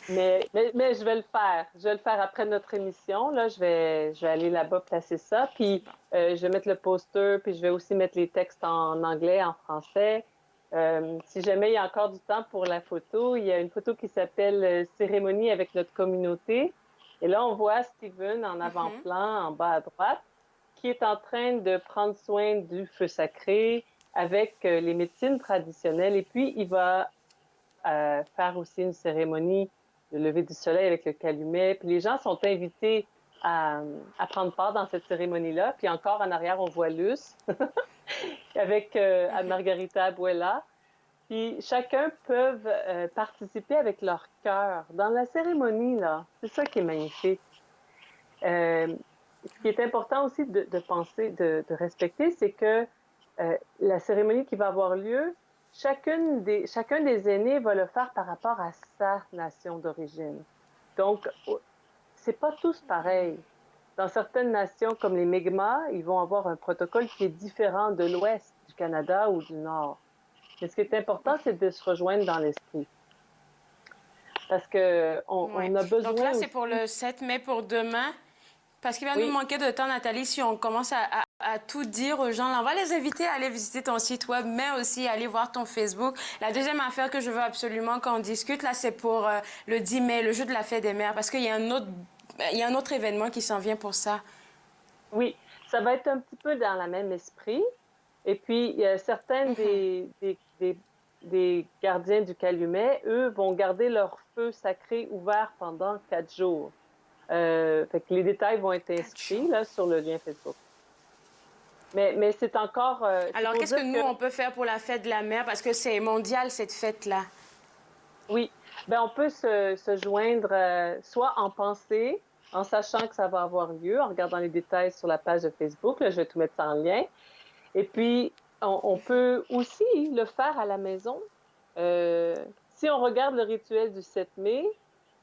je vais le faire. Je vais le faire après notre émission. Là, je vais aller là-bas placer ça. Puis je vais mettre le poster, puis je vais aussi mettre les textes en anglais, en français. Si jamais il y a encore du temps pour la photo, il y a une photo qui s'appelle « Cérémonie avec notre communauté ». Et là, on voit Steven en avant-plan, en bas à droite, qui est en train de prendre soin du feu sacré avec les médecines traditionnelles. Et puis, il va faire aussi une cérémonie de lever du soleil avec le calumet. Puis les gens sont invités à prendre part dans cette cérémonie-là. Puis encore en arrière, on voit Luce avec Margarita Abuela. Puis chacun peut participer avec leur cœur. Dans la cérémonie, là, c'est ça qui est magnifique. Ce qui est important aussi de penser, de respecter, c'est que la cérémonie qui va avoir lieu, chacun des aînés va le faire par rapport à sa nation d'origine. Donc, c'est pas tous pareil. Dans certaines nations, comme les Mi'kmaq, ils vont avoir un protocole qui est différent de l'Ouest, du Canada ou du Nord. Mais ce qui est important, c'est de se rejoindre dans l'esprit. Parce qu'on a besoin... Donc là, c'est pour le 7 mai, pour demain. Parce qu'il va nous manquer de temps, Nathalie, si on commence à tout dire aux gens. Là, on va les inviter à aller visiter ton site web, mais aussi à aller voir ton Facebook. La deuxième affaire que je veux absolument qu'on discute, là, c'est pour le 10 mai, le jeu de la fête des mères, parce qu'il y a un autre événement qui s'en vient pour ça. Oui, ça va être un petit peu dans le même esprit. Et puis, il y a certains des gardiens du calumet, eux, vont garder leur feu sacré ouvert pendant 4 jours. Fait que les détails vont être inscrits là, sur le lien Facebook. Mais c'est encore... Alors, qu'est-ce que nous, on peut faire pour la fête de la mère? Parce que c'est mondial, cette fête-là. Oui. Bien, on peut se joindre soit en pensée, en sachant que ça va avoir lieu, en regardant les détails sur la page de Facebook. Là, je vais tout mettre ça en lien. Et puis, on peut aussi le faire à la maison. Si on regarde le rituel du 7 mai,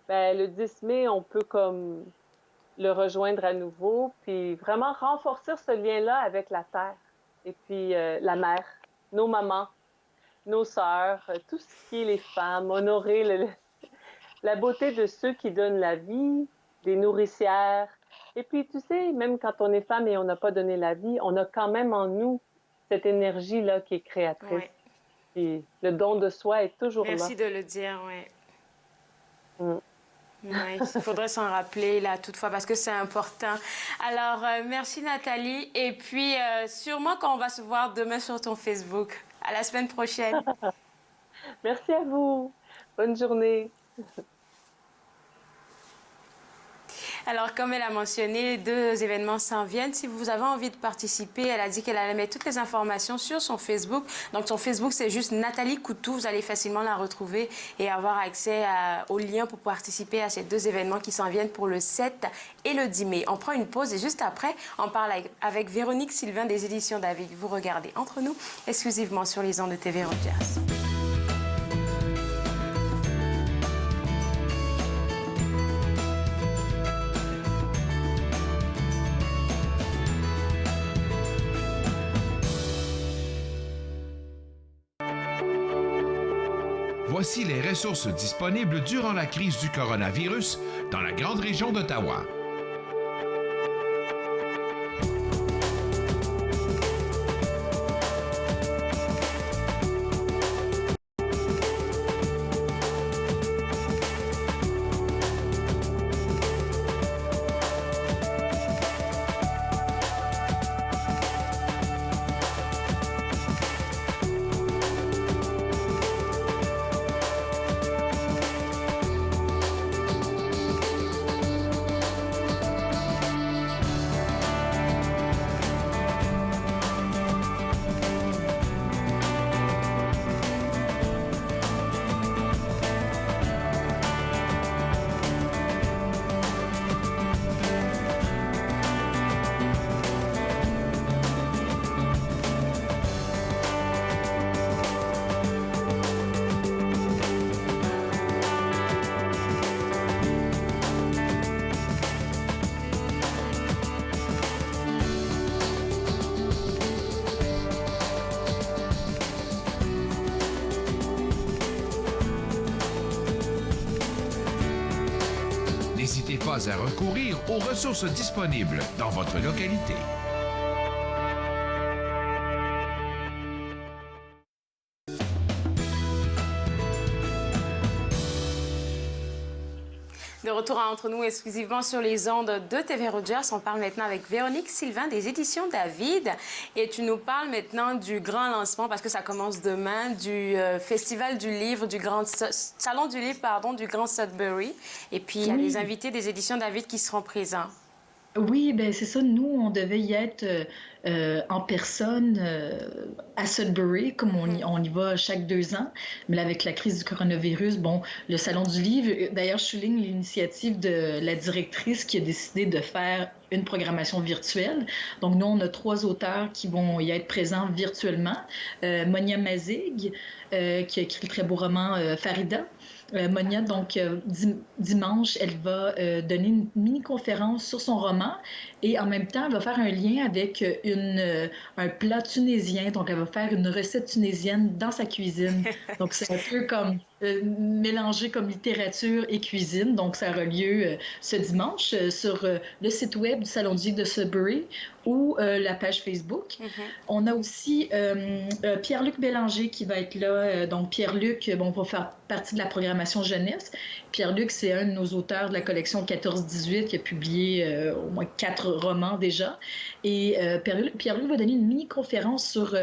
ben, le 10 mai, on peut comme le rejoindre à nouveau, puis vraiment renforcer ce lien-là avec la terre. Et puis la mère, nos mamans, nos sœurs, tout ce qui est les femmes, honorer la beauté de ceux qui donnent la vie, des nourricières. Et puis, tu sais, même quand on est femme et on n'a pas donné la vie, on a quand même en nous cette énergie-là qui est créatrice. Ouais. Puis le don de soi est toujours là. Merci de le dire, oui. Oui, il faudrait s'en rappeler là toutefois parce que c'est important. Alors, merci Nathalie. Et puis, sûrement qu'on va se voir demain sur ton Facebook. À la semaine prochaine. Merci à vous. Bonne journée. Alors, comme elle a mentionné, les 2 événements s'en viennent. Si vous avez envie de participer, elle a dit qu'elle allait mettre toutes les informations sur son Facebook. Donc, son Facebook, c'est juste Nathalie Coutou. Vous allez facilement la retrouver et avoir accès au lien pour participer à ces 2 événements qui s'en viennent pour le 7 et le 10 mai. On prend une pause et juste après, on parle avec Véronique Sylvain des éditions David. Vous regardez Entre nous, exclusivement sur les ondes de TV Rogers. Voici les ressources disponibles durant la crise du coronavirus dans la grande région d'Ottawa. N'hésitez pas à recourir aux ressources disponibles dans votre localité. De retour entre nous exclusivement sur les ondes de TV Rogers, on parle maintenant avec Véronique Sylvain des éditions David. Et tu nous parles maintenant du grand lancement, parce que ça commence demain, du Festival du livre, du grand Salon du livre, pardon, du Grand Sudbury. Et puis, il y a des invités des éditions David qui seront présents. Oui, ben c'est ça. Nous, on devait y être en personne à Sudbury, comme on y va chaque 2 ans. Mais là, avec la crise du coronavirus, bon, le Salon du livre, d'ailleurs, je souligne l'initiative de la directrice qui a décidé de faire une programmation virtuelle. Donc, nous, on a 3 auteurs qui vont y être présents virtuellement. Monia Mazig, qui a écrit le très beau roman Farida. Monia, donc, dimanche, elle va donner une mini-conférence sur son roman et en même temps, elle va faire un lien avec un plat tunisien. Donc, elle va faire une recette tunisienne dans sa cuisine. Donc, c'est un peu comme mélangé comme littérature et cuisine. Donc, ça aura lieu ce dimanche sur le site web du Salon du livre de Sudbury ou la page Facebook. On a aussi Pierre-Luc Bélanger qui va être là. Donc, Pierre-Luc, bon, va faire partie de la programmation jeunesse. Pierre-Luc, c'est un de nos auteurs de la collection 14-18 qui a publié au moins 4 romans déjà. Et Pierre-Luc va donner une mini-conférence sur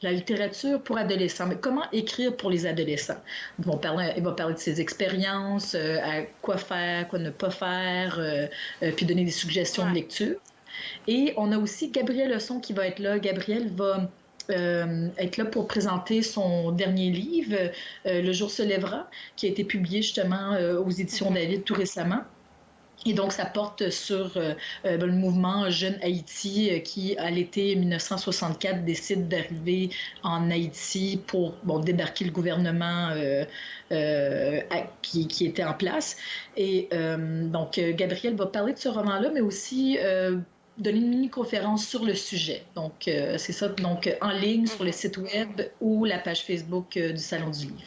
la littérature pour adolescents. Mais comment écrire pour les adolescents? Il va parler de ses expériences, à quoi faire, quoi ne pas faire, puis donner des suggestions de lecture. Et on a aussi Gabrielle Leçon qui va être là. Gabrielle va être là pour présenter son dernier livre, Le jour se lèvera, qui a été publié justement aux éditions David tout récemment. Et donc, ça porte sur le mouvement Jeune Haïti qui, à l'été 1964, décide d'arriver en Haïti pour débarquer le gouvernement qui était en place. Et donc, Gabrielle va parler de ce roman-là, mais aussi donner une mini-conférence sur le sujet. Donc, c'est ça, donc en ligne sur le site web ou la page Facebook du Salon du livre.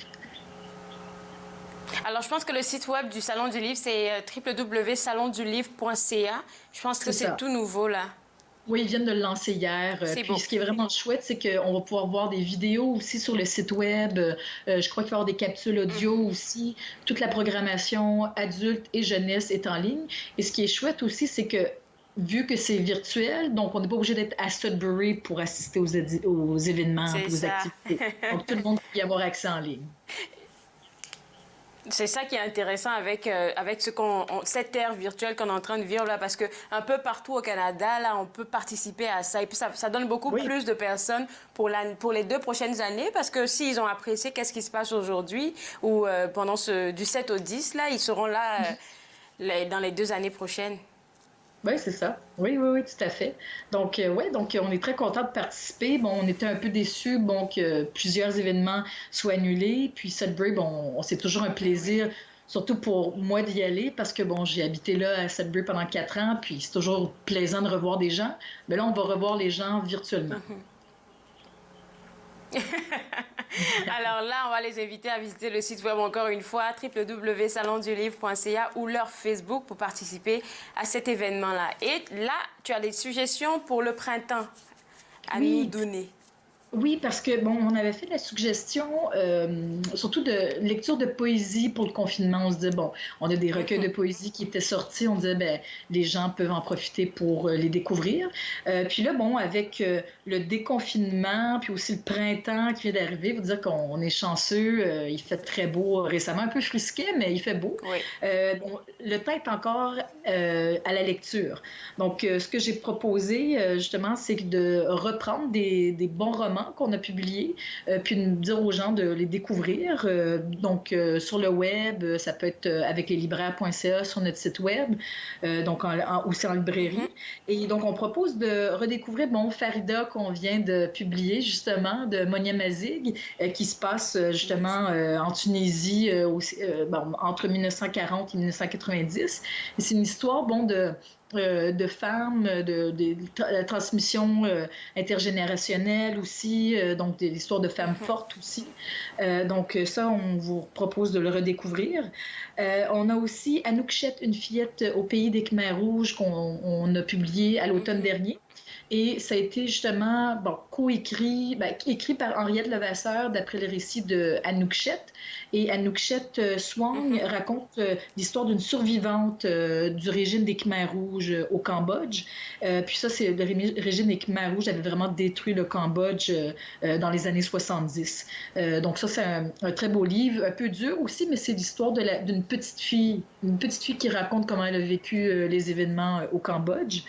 Alors, je pense que le site web du Salon du livre, c'est www.salondulivre.ca. Je pense que c'est tout nouveau, là. Oui, ils viennent de le lancer hier. Puis ce qui est vraiment chouette, c'est qu'on va pouvoir voir des vidéos aussi sur le site web. Je crois qu'il va y avoir des capsules audio aussi. Toute la programmation adulte et jeunesse est en ligne. Et ce qui est chouette aussi, c'est que vu que c'est virtuel, donc on n'est pas obligé d'être à Sudbury pour assister aux événements, aux activités. Donc tout le monde peut y avoir accès en ligne. C'est ça qui est intéressant avec cette ère virtuelle qu'on est en train de vivre là, parce que un peu partout au Canada, là, on peut participer à ça. Et puis ça donne beaucoup plus de personnes pour les 2 prochaines années, parce que s'ils ont apprécié qu'est-ce qui se passe aujourd'hui ou pendant du 7 au 10, là, ils seront là dans les 2 années prochaines. Oui, c'est ça. Oui, tout à fait. Donc, donc on est très content de participer. Bon, on était un peu déçus que plusieurs événements soient annulés. Puis Sudbury, c'est toujours un plaisir, surtout pour moi d'y aller, parce que j'ai habité là à Sudbury pendant 4 ans, puis c'est toujours plaisant de revoir des gens. Mais là, on va revoir les gens virtuellement. Alors là, on va les inviter à visiter le site web encore une fois, www.salondulivre.ca ou leur Facebook pour participer à cet événement-là. Et là, tu as des suggestions pour le printemps à nous donner. Oui, parce que, on avait fait la suggestion, surtout de lecture de poésie pour le confinement. On se disait, on a des recueils de poésie qui étaient sortis. On disait, les gens peuvent en profiter pour les découvrir. Puis là, avec le déconfinement, puis aussi le printemps qui vient d'arriver, vous dire qu'on est chanceux. Il fait très beau récemment, un peu frisquet, mais il fait beau. Oui. Le temps est encore à la lecture. Donc, ce que j'ai proposé, justement, c'est de reprendre des bons romans qu'on a publiés, puis de dire aux gens de les découvrir. Donc, sur le web, ça peut être avec leslibraires.ca sur notre site web, donc aussi en librairie. Et donc, on propose de redécouvrir Farida qu'on vient de publier, justement, de Monia Mazig, qui se passe justement en Tunisie entre 1940 et 1990. Et c'est une histoire, de femmes, de la transmission intergénérationnelle aussi, aussi, donc l'histoire de femmes fortes aussi. Donc ça, on vous propose de le redécouvrir. On a aussi Anoukchette, une fillette au pays des Khmers rouges qu'on a publié à l'automne dernier. Et ça a été justement coécrit, écrit par Henriette Levasseur d'après le récit de Anoukchette. Et Anoukchette Swang raconte l'histoire d'une survivante du régime des Khmers rouges au Cambodge. Puis ça, c'est le régime des Khmers rouges avait vraiment détruit le Cambodge dans les années 70. Donc ça, c'est un très beau livre, un peu dur aussi, mais c'est l'histoire d'une petite fille qui raconte comment elle a vécu les événements au Cambodge.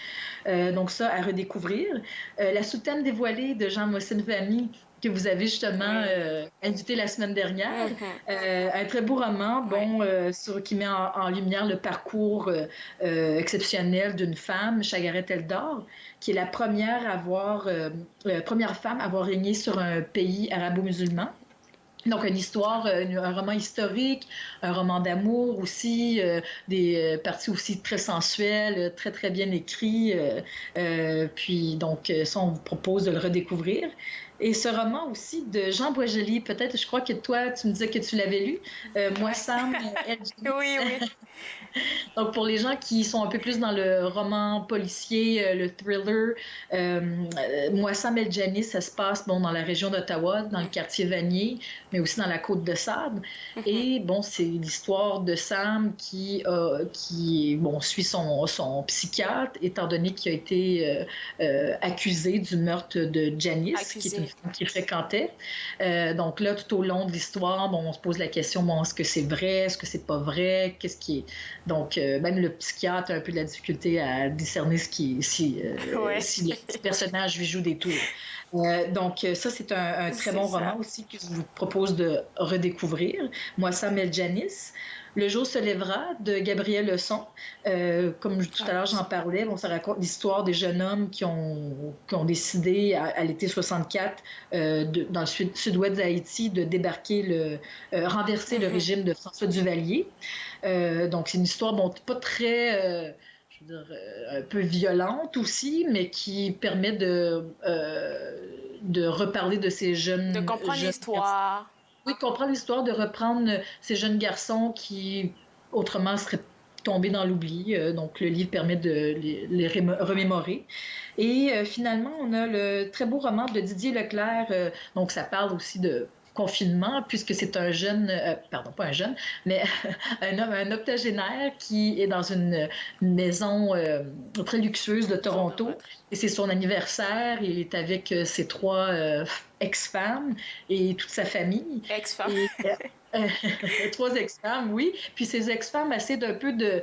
Donc ça, à redécouvrir. La soutane dévoilée de Jean Mossen-Famille, que vous avez justement invité la semaine dernière. Un très beau roman, qui met en lumière le parcours exceptionnel d'une femme, Chagaret Eldor, qui est la première femme à avoir régné sur un pays arabo-musulman. Donc, une histoire, un roman historique, un roman d'amour aussi, des parties aussi très sensuelles, très, très bien écrits. Puis, donc, ça, on vous propose de le redécouvrir. Et ce roman aussi de Jean Boisjoli, peut-être, je crois que toi, tu me disais que tu l'avais lu. Moi, Sam, Oui. Donc, pour les gens qui sont un peu plus dans le roman policier, le thriller, Moi, Sam El Janis, ça se passe dans la région d'Ottawa, dans le quartier Vanier, mais aussi dans la côte de Sable. Et c'est l'histoire de Sam qui suit son psychiatre, étant donné qu'il a été accusé du meurtre de Janice, qui est une femme qu'il fréquentait. Donc là, tout au long de l'histoire, on se pose la question, est-ce que c'est vrai, est-ce que c'est pas vrai, qu'est-ce qui est... Donc, même le psychiatre a un peu de la difficulté à discerner si le personnage lui joue des tours. Donc, ça, c'est un très bon roman aussi que je vous propose de redécouvrir. Moi, Sam El Janis. Le jour se lèvera de Gabriel Leçon. Comme tout à l'heure, j'en parlais, ça raconte l'histoire des jeunes hommes qui ont décidé à l'été 64, dans le sud-ouest d'Haïti, de débarquer, renverser le régime de François Duvalier. Donc, c'est une histoire, pas très... un peu violente aussi, mais qui permet de reparler de ces jeunes... De comprendre l'histoire. Oui, comprendre l'histoire, de reprendre ces jeunes garçons qui, autrement, seraient tombés dans l'oubli. Donc, le livre permet de les remémorer. Et finalement, on a le très beau roman de Didier Leclerc. Donc, ça parle aussi de confinement, puisque c'est un jeune, pas un jeune, mais un octogénaire qui est dans une maison très luxueuse de Toronto. Et c'est son anniversaire. Il est avec ses 3 ex-femmes et toute sa famille. Ex-femmes. 3 ex-femmes, oui. Puis ces ex-femmes essaient d'un peu de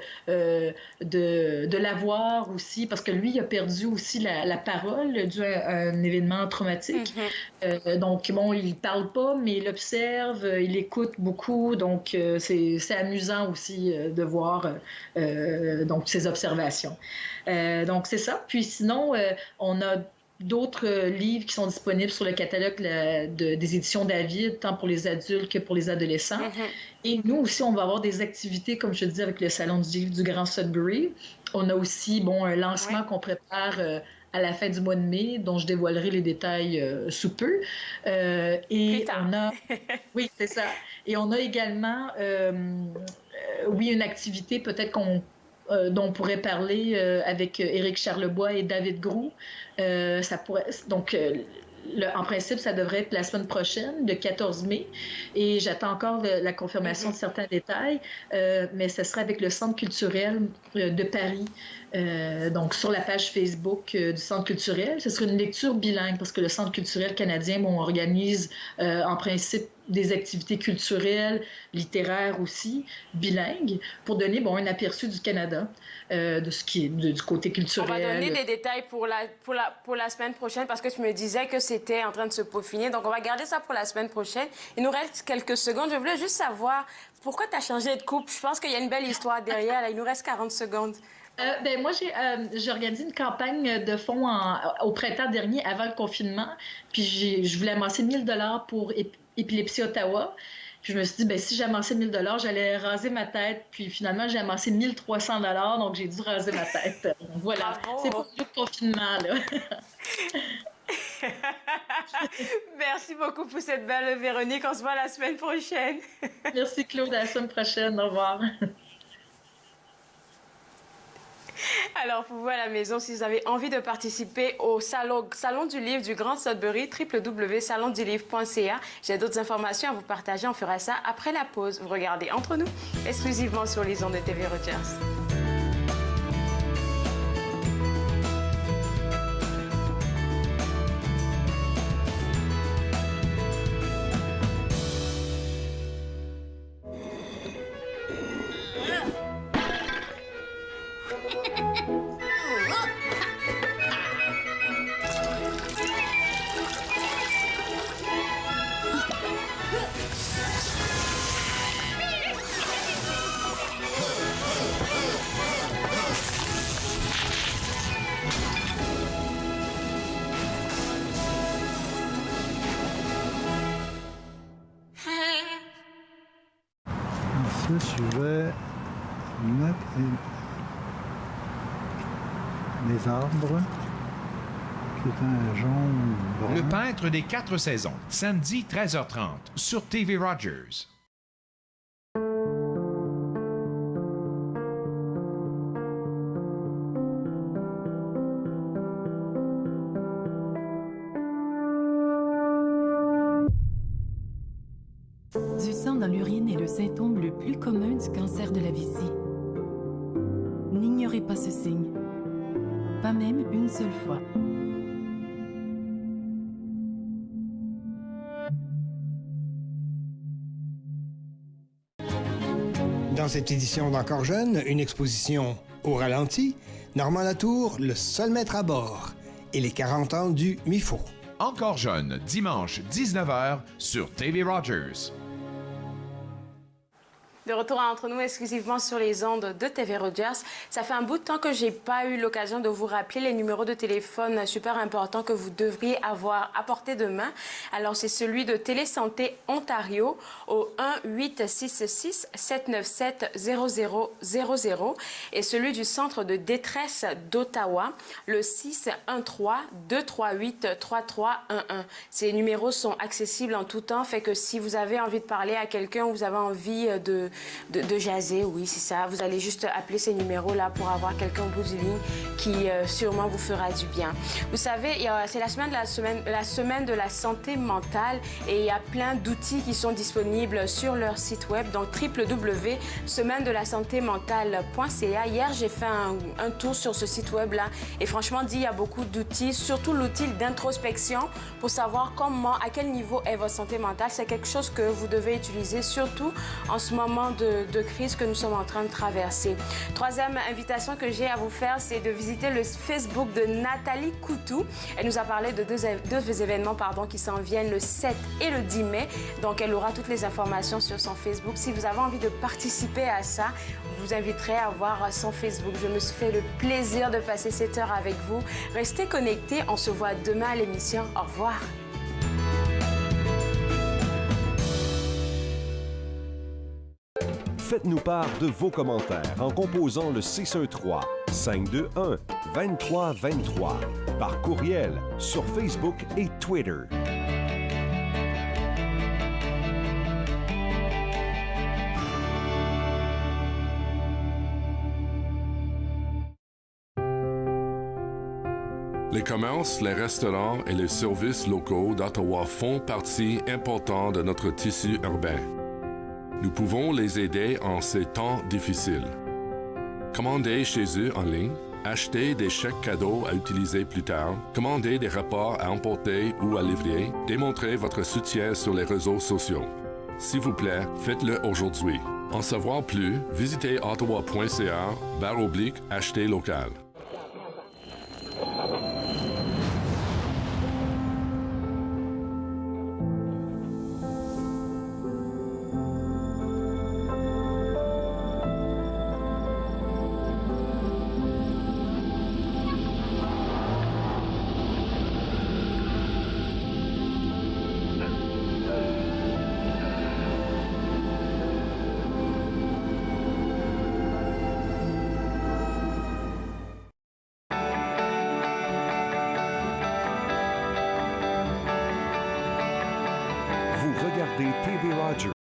l'avoir aussi, parce que lui, il a perdu aussi la parole dû à un événement traumatique. Donc, il ne parle pas, mais il observe, il écoute beaucoup. Donc, c'est amusant aussi de voir donc, ses observations. Donc, c'est ça. Puis sinon, on a d'autres livres qui sont disponibles sur le catalogue des éditions David, tant pour les adultes que pour les adolescents. Et nous aussi, on va avoir des activités, comme je te dis, avec le Salon du livre du Grand Sudbury. On a aussi un lancement qu'on prépare à la fin du mois de mai, dont je dévoilerai les détails sous peu. Et on a... Oui, c'est ça. Et on a également, une activité peut-être dont on pourrait parler avec Éric Charlebois et David Groux. Ça pourrait... Donc, en principe, ça devrait être la semaine prochaine, le 14 mai, et j'attends encore la confirmation de certains détails, mais ce sera avec le Centre culturel de Paris, donc sur la page Facebook du Centre culturel. Ce sera une lecture bilingue, parce que le Centre culturel canadien, on organise en principe des activités culturelles, littéraires aussi, bilingues, pour donner un aperçu du Canada, de ce qui est du côté culturel. On va donner des détails pour la semaine prochaine, parce que tu me disais que c'était en train de se peaufiner. Donc, on va garder ça pour la semaine prochaine. Il nous reste quelques secondes. Je voulais juste savoir pourquoi tu as changé de couple. Je pense qu'il y a une belle histoire derrière. Là, il nous reste 40 secondes. Moi, j'ai organisé une campagne de fonds au printemps dernier, avant le confinement. Puis, je voulais amasser 1 000 $ pour Épilepsie Ottawa. Puis je me suis dit, si j'amassais 1 000 $, j'allais raser ma tête. Puis finalement, j'ai amassé 1 300 $, donc j'ai dû raser ma tête. Donc, voilà, c'est pour le confinement, là. Merci beaucoup pour cette belle Véronique. On se voit la semaine prochaine. Merci Claude, à la semaine prochaine. Au revoir. Alors, pour vous à la maison, si vous avez envie de participer au salon du livre du Grand Sudbury, www.salondulivre.ca. J'ai d'autres informations à vous partager. On fera ça après la pause. Vous regardez Entre nous, exclusivement sur les ondes de TV Rogers. Ici, je vais mettre des arbres qui est un jaune brun. Le peintre des 4 saisons, samedi 13h30 sur TV Rogers. Du sang dans l'urine est le symptôme le plus commun du cancer de la vessie. N'ignorez pas ce signe, pas même une seule fois. Dans cette édition d'Encore jeune, une exposition au ralenti, Normand Latour, le seul maître à bord, et les 40 ans du MIFO. Encore jeune, dimanche 19h sur TV Rogers. De retour à Entre nous exclusivement sur les ondes de TV Rogers. Ça fait un bout de temps que j'ai pas eu l'occasion de vous rappeler les numéros de téléphone super importants que vous devriez avoir à portée de main. Alors, c'est celui de Télésanté Ontario au 1-866-797-0000 et celui du Centre de détresse d'Ottawa, le 613-238-3311. Ces numéros sont accessibles en tout temps, fait que si vous avez envie de parler à quelqu'un ou vous avez envie de jaser, oui, c'est ça. Vous allez juste appeler ces numéros-là pour avoir quelqu'un au bout du ligne qui sûrement vous fera du bien. Vous savez, c'est la semaine de la santé mentale et il y a plein d'outils qui sont disponibles sur leur site web, donc www.semaine-de-la-santé-mentale.ca. Hier, j'ai fait un tour sur ce site web-là et franchement, il y a beaucoup d'outils, surtout l'outil d'introspection pour savoir à quel niveau est votre santé mentale. C'est quelque chose que vous devez utiliser, surtout en ce moment de crise que nous sommes en train de traverser. Troisième invitation que j'ai à vous faire, c'est de visiter le Facebook de Nathalie Coutou. Elle nous a parlé de deux événements qui s'en viennent le 7 et le 10 mai. Donc, elle aura toutes les informations sur son Facebook. Si vous avez envie de participer à ça, je vous inviterai à voir son Facebook. Je me suis fait le plaisir de passer cette heure avec vous. Restez connectés. On se voit demain à l'émission. Au revoir. Faites-nous part de vos commentaires en composant le 613-521-2323 par courriel sur Facebook et Twitter. Les commerces, les restaurants et les services locaux d'Ottawa font partie importante de notre tissu urbain. Nous pouvons les aider en ces temps difficiles. Commandez chez eux en ligne, achetez des chèques cadeaux à utiliser plus tard, commandez des repas à emporter ou à livrer, démontrez votre soutien sur les réseaux sociaux. S'il vous plaît, faites-le aujourd'hui. En savoir plus, visitez ottawa.ca/acheter local. des TV Rogers.